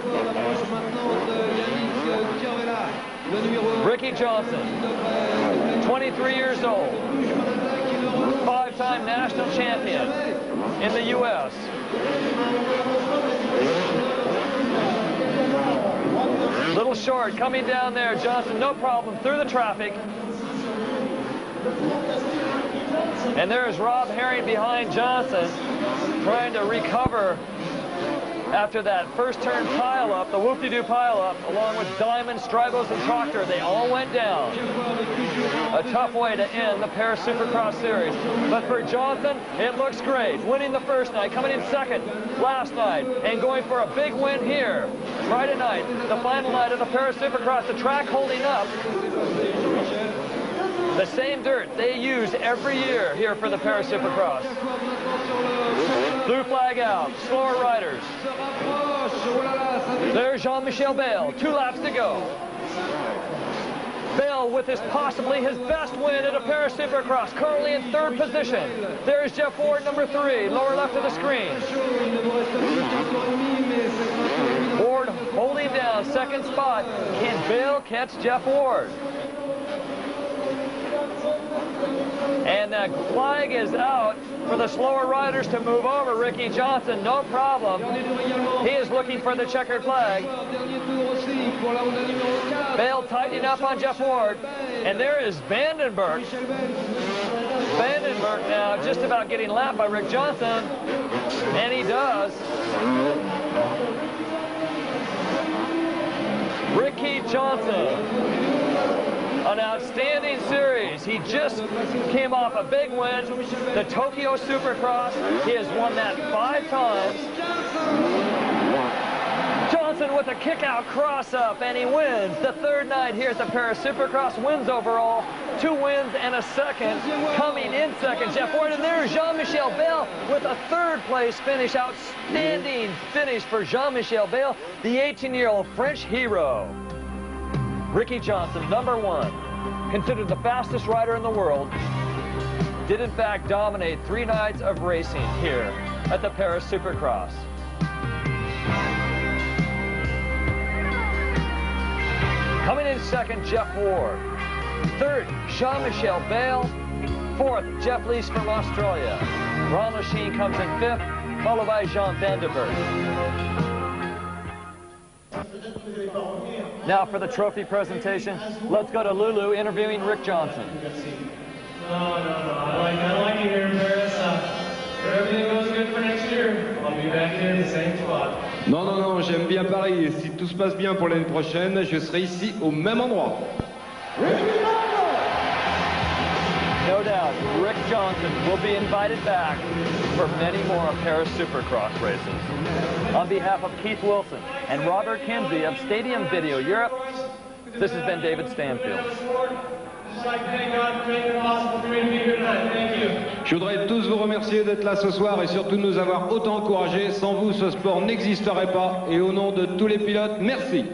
Ricky Johnson, 23 years old, 5-time national champion in the U.S. Little short coming down there. Johnson, no problem, through the traffic. And there's Rob Herring behind Johnson, trying to recover after that first turn pile-up, the whoop-de-doo pile-up, along with Diamond, Stribos, and Proctor. They all went down. A tough way to end the Paris Supercross series. But for Johnson, it looks great. Winning the first night, coming in 2nd last night, and going for a big win here. Friday night, the final night of the Paris Supercross, the track holding up. The same dirt they use every year here for the Paris Supercross. Blue flag out, slower riders. There's Jean-Michel Bale, 2 laps to go. Bale with possibly his best win at a Paris Supercross, currently in 3rd position. There's Jeff Ward, number 3, lower left of the screen. Ward holding down 2nd spot. Can Bale catch Jeff Ward? And that flag is out for the slower riders to move over. Ricky Johnson, no problem. He is looking for the checkered flag. Bale tightening up on Jeff Ward. And there is Vandenberg. Vandenberg now just about getting lapped by Rick Johnson. And he does. Ricky Johnson. An outstanding series. He just came off a big win, the Tokyo Supercross. He has won that 5 times. Johnson with a kick-out cross-up, and he wins the 3rd night here at the Paris Supercross. Wins overall, 2 wins and a 2nd. Coming in 2nd, Jeff Ward, and there's Jean-Michel Bale with a 3rd place finish. Outstanding finish for Jean-Michel Bale, the 18-year-old French hero. Ricky Johnson, number 1, considered the fastest rider in the world, did in fact dominate 3 nights of racing here at the Paris Supercross. Coming in 2nd, Jeff Ward. Third, Jean-Michel Bale. Fourth, Jeff Lees from Australia. Ron Lachine comes in fifth, followed by Jean Vandenberg. Now for the trophy presentation, let's go to Lulu interviewing Rick Johnson. No. I like it here in Paris. If everything goes good for next year, I'll be back here in the same spot. Non, j'aime bien Paris. Et si tout se passe bien pour l'année prochaine, je serai ici au même endroit. No doubt, Rick Johnson will be invited back for many more Paris Supercross races. On behalf of Keith Wilson and Robert Kinsey of Stadium Video Europe, this has been David Stanfield. Je voudrais tous vous remercier d'être là ce soir et surtout de nous avoir autant encouragés. Sans vous, ce sport n'existerait pas. Et au nom de tous les pilotes, merci.